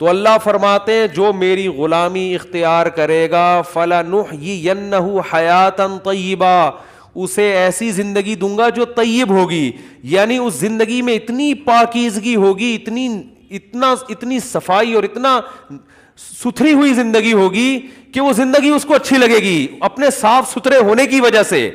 تو اللہ فرماتے ہیں جو میری غلامی اختیار کرے گا فَلَنُحْيِيَنَّهُ حَيَاةً طَيِّبًا, اسے ایسی زندگی دوں گا جو طیب ہوگی. یعنی اس زندگی میں اتنی پاکیزگی ہوگی, اتنی صفائی اور اتنا ستھری ہوئی زندگی ہوگی کہ وہ زندگی اس کو اچھی لگے گی اپنے صاف ستھرے ہونے کی وجہ سے.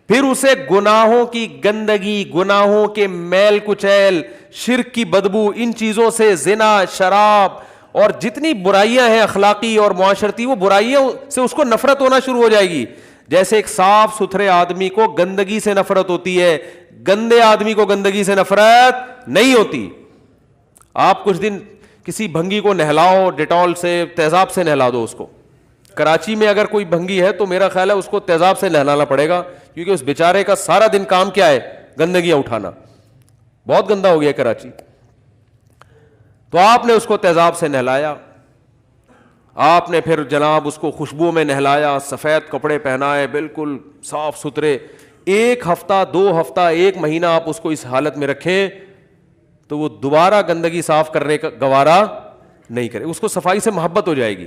پھر اسے گناہوں کی گندگی, گناہوں کے میل کچیل, شرک کی بدبو, ان چیزوں سے, زنا, شراب اور جتنی برائیاں ہیں اخلاقی اور معاشرتی, وہ برائیوں سے اس کو نفرت ہونا شروع ہو جائے گی. جیسے ایک صاف ستھرے آدمی کو گندگی سے نفرت ہوتی ہے, گندے آدمی کو گندگی سے نفرت نہیں ہوتی. آپ کچھ دن کسی بھنگی کو نہلاؤ, ڈیٹول سے, تیزاب سے نہلا دو اس کو. کراچی میں اگر کوئی بھنگی ہے تو میرا خیال ہے اس کو تیزاب سے نہلانا پڑے گا, کیونکہ اس بیچارے کا سارا دن کام کیا ہے, گندگیاں اٹھانا. بہت گندا ہو گیا کراچی. تو آپ نے اس کو تیزاب سے نہلایا, آپ نے پھر جناب اس کو خوشبو میں نہلایا, سفید کپڑے پہنائے, بالکل صاف ستھرے. 1 ہفتہ 2 ہفتہ 1 مہینہ آپ اس کو اس حالت میں رکھیں تو وہ دوبارہ گندگی صاف کرنے کا گوارا نہیں کرے, اس کو صفائی سے محبت ہو جائے گی.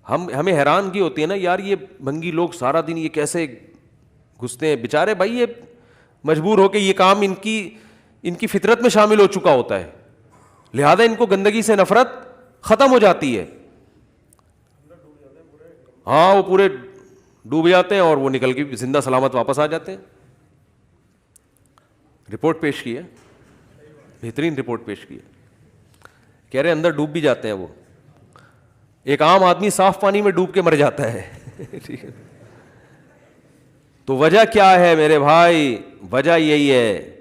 ہمیں حیرانگی ہوتی ہے نا یار, یہ بھنگی لوگ سارا دن یہ کیسے گھستے ہیں بیچارے. بھائی یہ مجبور ہو کے یہ کام ان کی فطرت میں شامل ہو چکا ہوتا ہے, لہذا ان کو گندگی سے نفرت ختم ہو جاتی ہے. ہاں وہ پورے ڈوب جاتے ہیں اور وہ نکل کے زندہ سلامت واپس آ جاتے ہیں. رپورٹ پیش کی ہے, بہترین رپورٹ پیش کی ہے, کہہ رہے اندر ڈوب بھی جاتے ہیں وہ. ایک عام آدمی صاف پانی میں ڈوب کے مر جاتا ہے. تو وجہ کیا ہے میرے بھائی؟ وجہ یہی ہے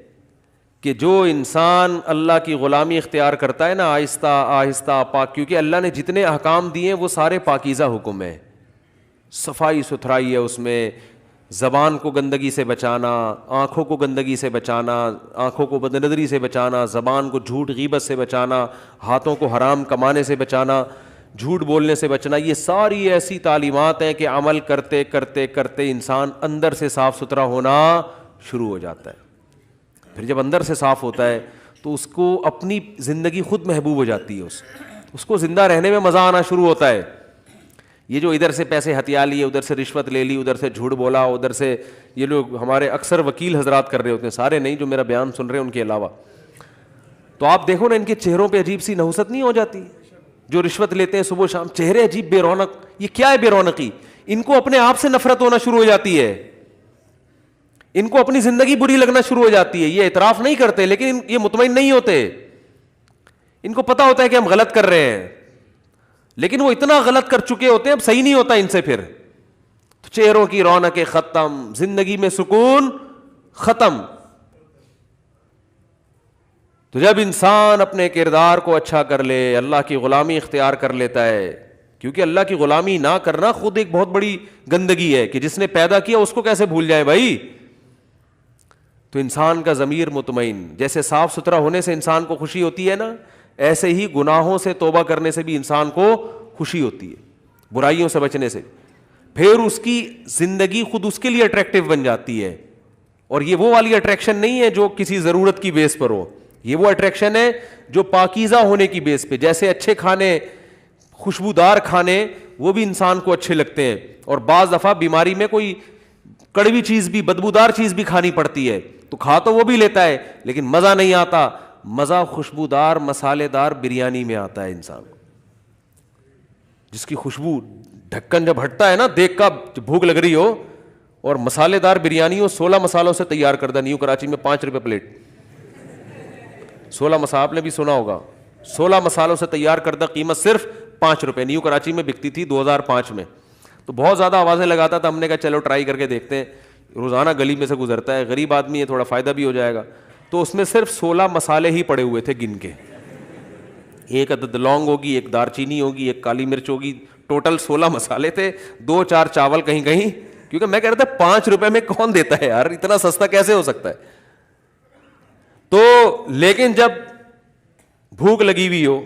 کہ جو انسان اللہ کی غلامی اختیار کرتا ہے نا آہستہ آہستہ پاک, کیونکہ اللہ نے جتنے احکام دیے وہ سارے پاکیزہ حکم ہیں, صفائی ستھرائی ہے اس میں. زبان کو گندگی سے بچانا, آنکھوں کو گندگی سے بچانا, آنکھوں کو بد نظری سے بچانا, زبان کو جھوٹ غیبت سے بچانا, ہاتھوں کو حرام کمانے سے بچانا, جھوٹ بولنے سے بچنا. یہ ساری ایسی تعلیمات ہیں کہ عمل کرتے کرتے کرتے انسان اندر سے صاف ستھرا ہونا شروع ہو جاتا ہے. پھر جب اندر سے صاف ہوتا ہے تو اس کو اپنی زندگی خود محبوب ہو جاتی ہے, اس کو زندہ رہنے میں مزہ آنا شروع ہوتا ہے. یہ جو ادھر سے پیسے ہتھیا لیے, ادھر سے رشوت لے لی, ادھر سے جھوٹ بولا, ادھر سے یہ لوگ ہمارے اکثر وکیل حضرات کر رہے ہوتے ہیں, سارے نہیں جو میرا بیان سن رہے ہیں ان کے علاوہ, تو آپ دیکھو نا ان کے چہروں پہ عجیب سی نحوست نہیں ہو جاتی؟ جو رشوت لیتے ہیں صبح شام, چہرے عجیب بے رونق. یہ کیا ہے بے رونقی؟ ان کو اپنے آپ سے نفرت ہونا شروع ہو جاتی ہے, ان کو اپنی زندگی بری لگنا شروع ہو جاتی ہے. یہ اعتراف نہیں کرتے لیکن یہ مطمئن نہیں ہوتے. ان کو پتا ہوتا ہے کہ ہم غلط کر رہے ہیں لیکن وہ اتنا غلط کر چکے ہوتے ہیں اب صحیح نہیں ہوتا ان سے. پھر تو چہروں کی رونقیں ختم, زندگی میں سکون ختم. تو جب انسان اپنے کردار کو اچھا کر لے, اللہ کی غلامی اختیار کر لیتا ہے, کیونکہ اللہ کی غلامی نہ کرنا خود ایک بہت بڑی گندگی ہے کہ جس نے پیدا کیا اس کو کیسے بھول جائے بھائی. تو انسان کا ضمیر مطمئن, جیسے صاف ستھرا ہونے سے انسان کو خوشی ہوتی ہے نا, ایسے ہی گناہوں سے توبہ کرنے سے بھی انسان کو خوشی ہوتی ہے, برائیوں سے بچنے سے. پھر اس کی زندگی خود اس کے لیے اٹریکٹیو بن جاتی ہے. اور یہ وہ والی اٹریکشن نہیں ہے جو کسی ضرورت کی بیس پر ہو, یہ وہ اٹریکشن ہے جو پاکیزہ ہونے کی بیس پہ. جیسے اچھے کھانے, خوشبودار کھانے وہ بھی انسان کو اچھے لگتے ہیں, اور بعض دفعہ بیماری میں کوئی کڑوی چیز بھی, بدبودار چیز بھی کھانی پڑتی ہے تو کھا تو وہ بھی لیتا ہے لیکن مزہ نہیں آتا. مزہ خوشبودار مسالے دار بریانی میں آتا ہے انسان کو, جس کی خوشبو, ڈھکن جب ہٹتا ہے نا دیکھ کا, بھوک لگ رہی ہو اور مسالے دار بریانی ہو 16 مسالوں سے تیار کردہ, نیو کراچی میں 5 روپے پلیٹ. 16 مسالے آپ نے بھی سنا ہوگا, 16 مسالوں سے تیار کردہ, قیمت صرف 5 روپے. نیو کراچی میں بکتی تھی 2005 میں. تو بہت زیادہ آوازیں لگاتا تھا, ہم نے کہا چلو ٹرائی کر کے دیکھتے ہیں, روزانہ گلی میں سے گزرتا ہے, غریب آدمی ہے, تھوڑا فائدہ بھی ہو جائے گا. تو اس میں صرف 16 مسالے ہی پڑے ہوئے تھے گن کے, ایک عدد لونگ ہوگی, ایک دار چینی ہوگی, ایک کالی مرچ ہوگی, ٹوٹل 16 مسالے تھے, 2-4 چاول کہیں کہیں, کیونکہ میں کہہ رہا تھا 5 روپے میں کون دیتا ہے یار, اتنا سستا کیسے ہو سکتا ہے. تو لیکن جب بھوک لگی ہوئی ہو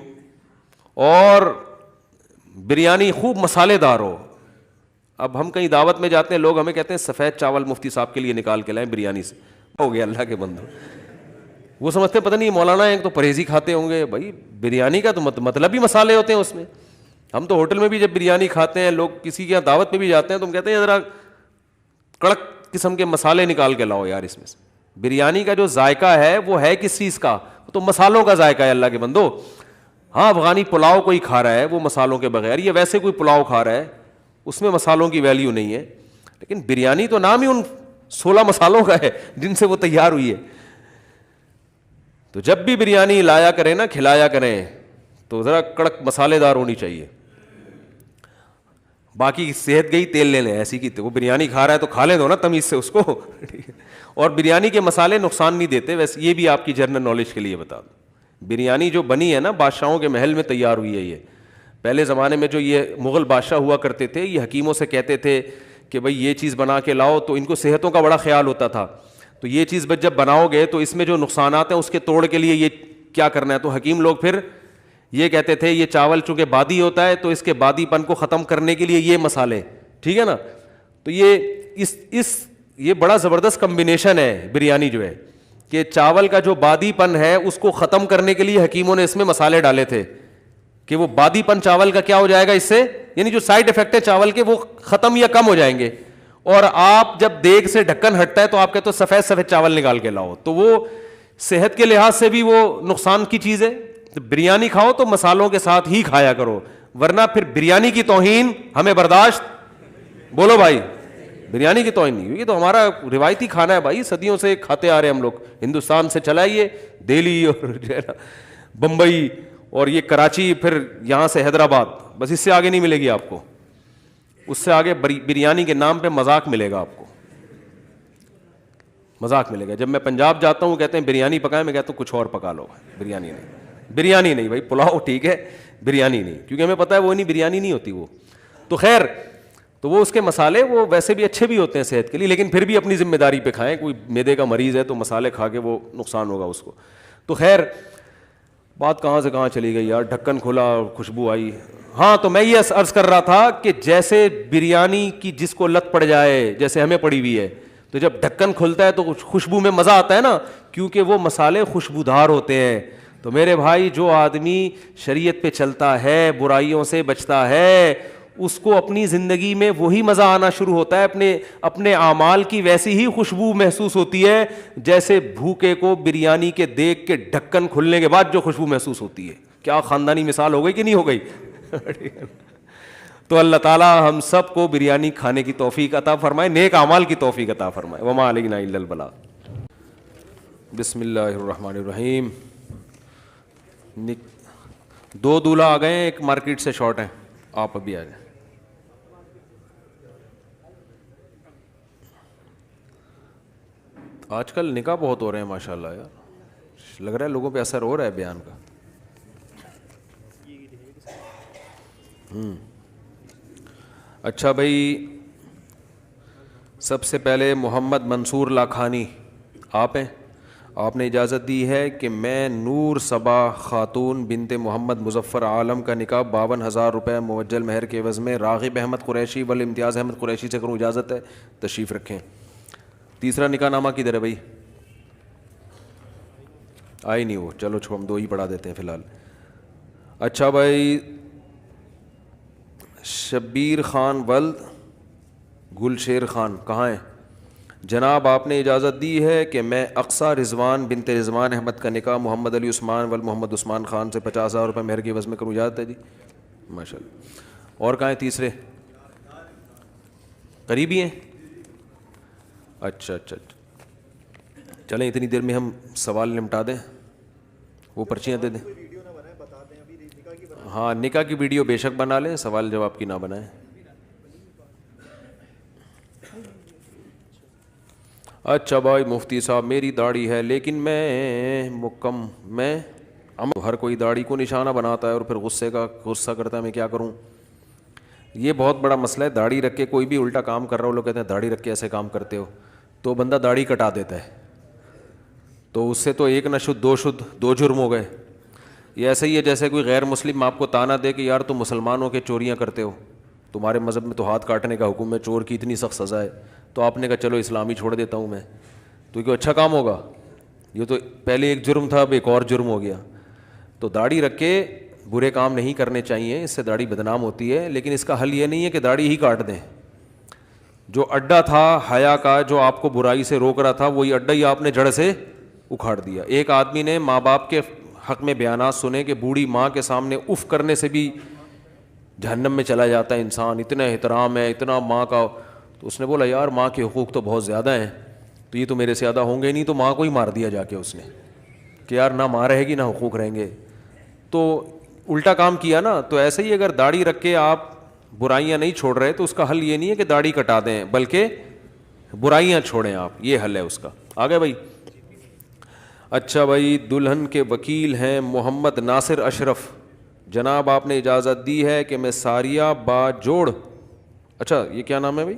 اور بریانی خوب مسالے دار ہو, اب ہم کہیں دعوت میں جاتے ہیں, لوگ ہمیں کہتے ہیں سفید چاول مفتی صاحب کے لیے نکال کے لائیں بریانی سے, ہو گیا اللہ کے بندو. وہ سمجھتے ہیں پتہ نہیں مولانا ایک تو پرہیزی کھاتے ہوں گے. بھائی بریانی کا تو مطلب ہی مسالے ہوتے ہیں اس میں. ہم تو ہوٹل میں بھی جب بریانی کھاتے ہیں, لوگ کسی کے یہاں دعوت میں بھی جاتے ہیں تو ہم کہتے ہیں ذرا کڑک قسم کے مسالے نکال کے لاؤ یار اس میں سے. بریانی کا جو ذائقہ ہے وہ ہے کس چیز کا؟ تو مسالوں کا ذائقہ ہے اللہ کے بندو. ہاں افغانی پلاؤ کوئی کھا رہا ہے وہ مسالوں کے بغیر, یہ ویسے کوئی پلاؤ کھا رہا ہے اس میں مسالوں کی ویلیو نہیں ہے, لیکن بریانی تو نام ہی ان 16 مسالوں کا ہے جن سے وہ تیار ہوئی ہے. تو جب بھی بریانی لایا کریں نا, کھلایا کریں, تو ذرا کڑک مسالے دار ہونی چاہیے. باقی صحت گئی تیل لے لیں ایسی کی, وہ بریانی کھا رہا ہے تو کھا لیں دو نا تمیز سے اس کو. اور بریانی کے مسالے نقصان نہیں دیتے, ویسے یہ بھی آپ کی جنرل نالج کے لیے بتا دوں. بریانی جو بنی ہے نا بادشاہوں کے محل میں تیار ہوئی ہے. یہ پہلے زمانے میں جو یہ مغل بادشاہ ہوا کرتے تھے, یہ حکیموں سے کہتے تھے کہ بھائی یہ چیز بنا کے لاؤ, تو ان کو صحتوں کا بڑا خیال ہوتا تھا. تو یہ چیز جب بناؤ گے تو اس میں جو نقصانات ہیں اس کے توڑ کے لیے یہ کیا کرنا ہے. تو حکیم لوگ پھر یہ کہتے تھے یہ چاول چونکہ بادی ہوتا ہے تو اس کے بادی پن کو ختم کرنے کے لیے یہ مسالے, ٹھیک ہے نا. تو یہ بڑا زبردست کمبینیشن ہے بریانی جو ہے, کہ چاول کا جو بادی پن ہے اس کو ختم کرنے کے لیے حکیموں نے اس میں مسالے ڈالے تھے کہ وہ بادی پن چاول کا کیا ہو جائے گا اس سے, یعنی جو سائڈ افیکٹ ہے چاول کے وہ ختم یا کم ہو جائیں گے. اور آپ جب دیگ سے ڈھکن ہٹتا ہے تو آپ کہتے ہو سفید سفید چاول نکال کے لاؤ, تو وہ صحت کے لحاظ سے بھی وہ نقصان کی چیز ہے. بریانی کھاؤ تو مسالوں کے ساتھ ہی کھایا کرو, ورنہ پھر بریانی کی توہین ہمیں برداشت, بولو بھائی, بریانی کی توہین نہیں, یہ تو ہمارا روایتی کھانا ہے بھائی, صدیوں سے کھاتے آ رہے ہم لوگ, ہندوستان سے چلائیے دہلی اور بمبئی اور یہ کراچی, پھر یہاں سے حیدرآباد, بس اس سے آگے نہیں ملے گی آپ کو. اس سے آگے بریانی کے نام پہ مذاق ملے گا آپ کو, مذاق ملے گا. جب میں پنجاب جاتا ہوں کہتے ہیں بریانی پکائیں, میں کہتا ہوں کچھ اور پکا لو, بریانی نہیں, بریانی نہیں بھائی, پلاؤ ٹھیک ہے, بریانی نہیں, کیونکہ ہمیں پتہ ہے وہ نہیں بریانی نہیں ہوتی وہ. تو خیر, تو وہ اس کے مسالے وہ ویسے بھی اچھے بھی ہوتے ہیں صحت کے لیے, لیکن پھر بھی اپنی ذمہ داری پہ کھائیں. کوئی معدے کا مریض ہے تو مسالے کھا کے وہ نقصان ہوگا اس کو. تو خیر, بات کہاں سے کہاں چلی گئی یار, ڈھکن کھلا خوشبو آئی. ہاں, تو میں یہ عرض کر رہا تھا کہ جیسے بریانی کی جس کو لت پڑ جائے, جیسے ہمیں پڑی ہوئی ہے, تو جب ڈھکن کھلتا ہے تو خوشبو میں مزہ آتا ہے نا, کیونکہ وہ مسالے خوشبودار ہوتے ہیں. تو میرے بھائی, جو آدمی شریعت پہ چلتا ہے, برائیوں سے بچتا ہے, اس کو اپنی زندگی میں وہی مزہ آنا شروع ہوتا ہے, اپنے اعمال کی ویسی ہی خوشبو محسوس ہوتی ہے جیسے بھوکے کو بریانی کے دیگ کے ڈھکن کھلنے کے بعد جو خوشبو محسوس ہوتی ہے. کیا خاندانی مثال ہو گئی کہ نہیں ہو گئی؟ تو اللہ تعالیٰ ہم سب کو بریانی کھانے کی توفیق عطا فرمائے, نیک اعمال کی توفیق عطا فرمائے. وما علینا الا البلاغ. بسم اللہ الرحمن الرحیم. 2 دولہا آ گئے ہیں, ایک مارکیٹ سے شارٹ ہیں, آپ ابھی آ جائیں. آج کل نکاح بہت ہو رہے ہیں ماشاء اللہ یار, لگ رہا ہے لوگوں پہ اثر ہو رہا ہے بیان کا. اچھا بھائی, سب سے پہلے محمد منصور لاکھانی آپ ہیں, آپ نے اجازت دی ہے کہ میں نور صبا خاتون بنت محمد مظفر عالم کا نکاح 52,000 روپے موجل مہر کے عوض میں راغب احمد قریشی والامتیاز احمد قریشی سے کروں, اجازت ہے؟ تشریف رکھیں. تیسرا نکاح نامہ کدھر ہے بھائی؟ آئی نہیں وہ, چلو ہم 2 ہی پڑھا دیتے ہیں فی الحال. اچھا بھائی, شبیر خان ولد گلشیر خان کہاں ہیں؟ جناب آپ نے اجازت دی ہے کہ میں اقصیٰ رضوان بنت رضوان احمد کا نکاح محمد علی عثمان ول محمد عثمان خان سے 50,000 روپے مہر کی عوض میں کروں, اجازت ہے جی؟ ماشاء اللہ. اور کہاں ہیں تیسرے؟ قریبی ہیں. اچھا, چلیں اتنی دیر میں ہم سوال نمٹا دیں, وہ پرچیاں دے دیں. ہاں, نکاح کی ویڈیو بے شک بنا لیں, سوال جواب کی نہ بنائیں. اچھا بھائی مفتی صاحب, میری داڑھی ہے لیکن میں ہر کوئی داڑھی کو نشانہ بناتا ہے اور پھر غصہ کرتا ہے, میں کیا کروں؟ یہ بہت بڑا مسئلہ ہے. داڑھی رکھ کے کوئی بھی الٹا کام کر رہا ہو, لوگ کہتے ہیں داڑھی رکھ کے ایسے کام کرتے ہو, تو بندہ داڑھی کٹا دیتا ہے, تو اس سے تو 1 نہ شد 2 شد 2 جرم ہو گئے. یہ ایسا ہی ہے جیسے کوئی غیر مسلم آپ کو تانا دے کہ یار تم مسلمان ہو کے چوریاں کرتے ہو, تمہارے مذہب میں تو ہاتھ کاٹنے کا حکم ہے, چور کی اتنی سخت سزا ہے, تو آپ نے کہا چلو اسلامی چھوڑ دیتا ہوں میں, تو کیوں اچھا کام ہوگا؟ یہ تو پہلے ایک جرم تھا, اب ایک اور جرم ہو گیا. تو داڑھی رکھ کے برے کام نہیں کرنے چاہیے, اس سے داڑھی بدنام ہوتی ہے. لیکن اس کا حل یہ نہیں ہے کہ داڑھی ہی کاٹ دیں. جو اڈا تھا حیا کا, جو آپ کو برائی سے روک رہا تھا, وہی اڈا ہی آپ نے جڑ سے اکھاڑ دیا. ایک آدمی نے ماں باپ کے حق میں بیانات سنے کہ بوڑھی ماں کے سامنے اف کرنے سے بھی جہنم میں چلا جاتا ہے انسان, اتنا احترام ہے اتنا ماں کا. تو اس نے بولا یار ماں کے حقوق تو بہت زیادہ ہیں, تو یہ تو میرے سے زیادہ ہوں گے نہیں, تو ماں کو ہی مار دیا جا کے اس نے کہ یار نہ ماں رہے گی نہ حقوق رہیں گے. تو الٹا کام کیا نا. تو ایسے ہی اگر داڑھی رکھ کے آپ برائیاں نہیں چھوڑ رہے تو اس کا حل یہ نہیں ہے کہ داڑھی کٹا دیں, بلکہ برائیاں چھوڑیں آپ, یہ حل ہے اس کا. آگے بھائی. اچھا بھائی, دلہن کے وکیل ہیں محمد ناصر اشرف. جناب آپ نے اجازت دی ہے کہ میں ساریہ با جوڑ, اچھا یہ کیا نام ہے بھائی؟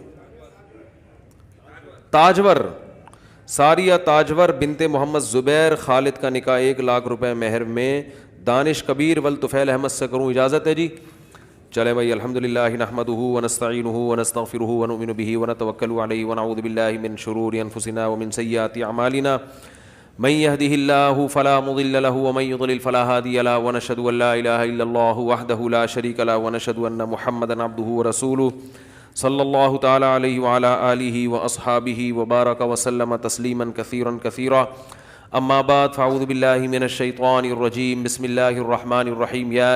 تاجور, ساریہ تاجور بنت محمد زبیر خالد کا نکاح 1 لاکھ روپے مہر میں دانش کبیر والطفیل احمد سے کروں, اجازت ہے جی؟ چلے بھائی. الحمدللہ نحمدہ ونستعینہ ونستغفرہ ونؤمن بہ ونتوکل علیہ ونعوذ باللہ من شرور انفسنا ومن سیئات اعمالنا من يهده الله فلا مضل له ومن يضلل فلا هادي له ونشهد أن لا إله إلا الله وحده لا شريك له ونشهد أن محمدا عبده ورسوله صلى الله تعالى عليه وعلى آله وأصحابه وبارك وسلم تسليما كثيرا كثيرا. أما بعد فأعوذ بالله من الشيطان الرجيم. بسم الله الرحمن الرحيم. يا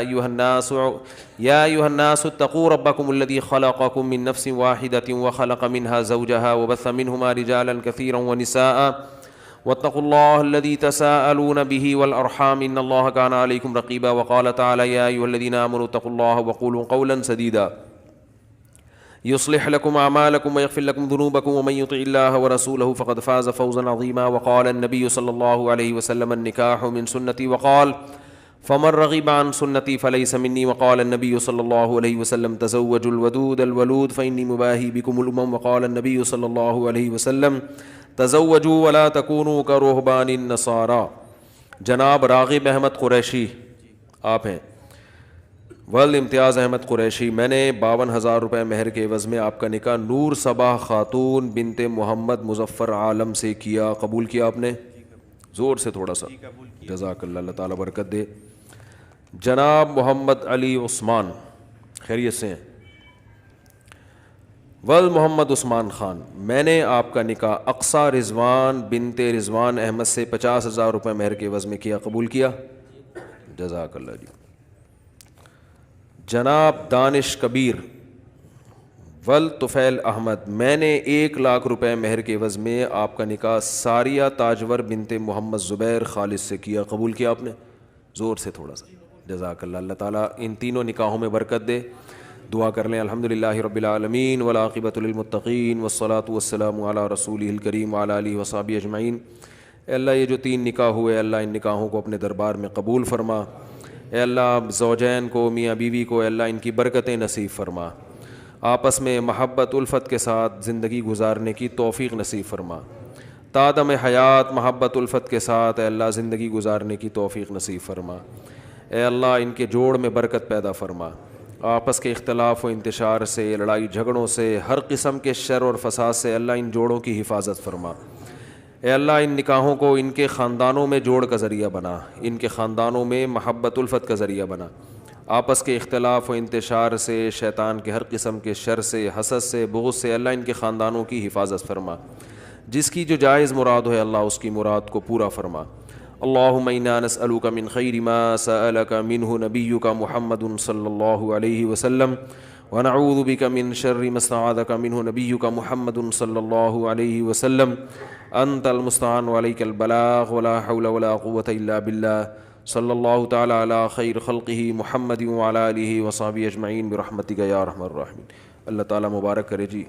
أيها الناس اتقوا ربكم الذي خلقكم من نفس واحدة وخلق منها زوجها وبث منهما رجالا كثيرا ونساء واتقوا الله الذي تساءلون به والأرحام إن الله كان عليكم رقيبا. وقال تعالى يا أيها الذين آمنوا اتقوا الله وقولوا قولا سديدا يصلح لكم أعمالكم ويغفر لكم ذنوبكم ومن يطع الله ورسوله فقد فاز فوزا عظيما. وقال النبي صلى الله عليه وسلم النكاح من سنتي وقال فمن رغب عن سنتي فليس مني. وقال النبي صلى الله عليه وسلم تزوجوا الودود الولود فإني مباهي بكم الأمم. وقال النبي صلى الله عليه وسلم تزوجوا ولا تكونوا كرهبان النصارى. جناب راغب احمد قریشی آپ ہیں، ولد امتیاز احمد قریشی، میں نے 52,000 روپے مہر کے عوض میں آپ کا نکاح نور صبا خاتون بنت محمد مظفر عالم سے کیا. قبول کیا آپ نے؟ زور سے تھوڑا سا. جزاک اللہ، اللہ تعالیٰ برکت دے. جناب محمد علی عثمان خیریت سے ہیں؟ ولد محمد عثمان خان، میں نے آپ کا نکاح اقصی رضوان بنت رضوان احمد سے 50,000 روپے مہر کے عوض میں کیا. قبول کیا؟ جزاک اللہ جی. جناب دانش کبیر ولد طفیل احمد، میں نے 1,00,000 روپے مہر کے عوض میں آپ کا نکاح ساریہ تاجور بنت محمد زبیر خالد سے کیا. قبول کیا آپ نے؟ زور سے تھوڑا سا. جزاک اللہ، اللہ تعالیٰ ان تینوں نکاحوں میں برکت دے. دعا کر لیں. الحمدللہ رب العالمین والعاقبۃ للمتقین والصلاۃ والسلام علی رسولہ الکریم وعلی آلہ وصحبہ اجمعین. اے اللہ یہ جو 3 نکاح ہوئے اللہ ان نکاحوں کو اپنے دربار میں قبول فرما. اے اللہ زوجین کو، میاں بیوی کو اے اللہ ان کی برکتیں نصیب فرما. آپس میں محبت الفت کے ساتھ زندگی گزارنے کی توفیق نصیب فرما. تادم حیات محبت الفت کے ساتھ اے اللہ زندگی گزارنے کی توفیق نصیب فرما. اے اللہ ان کے جوڑ میں برکت پیدا فرما. آپس کے اختلاف و انتشار سے، لڑائی جھگڑوں سے، ہر قسم کے شر اور فساد سے اللہ ان جوڑوں کی حفاظت فرما. اے اللہ ان نکاحوں کو ان کے خاندانوں میں جوڑ کا ذریعہ بنا، ان کے خاندانوں میں محبت الفت کا ذریعہ بنا. آپس کے اختلاف و انتشار سے، شیطان کے ہر قسم کے شر سے، حسد سے، بغض سے اللہ ان کے خاندانوں کی حفاظت فرما. جس کی جو جائز مراد ہے اللہ اس کی مراد کو پورا فرما. اللہم انا نسألک من خیر ما سألک منہ نبیک محمد صلی اللہ علیہ وسلم ونعوذ بک من شر ما استعاذک منہ نبیک محمد صلی اللہ علیہ وسلم. انت المستعان وعلیک البلاغ ولا حول ولا قوة الا باللہ. صلی اللہ تعالی علی خیر خلقہ محمد وعلی آلہ وصحبہ اجمعین برحمتک یا ارحم الراحمین. اللہ تعالیٰ مبارک کرے جی.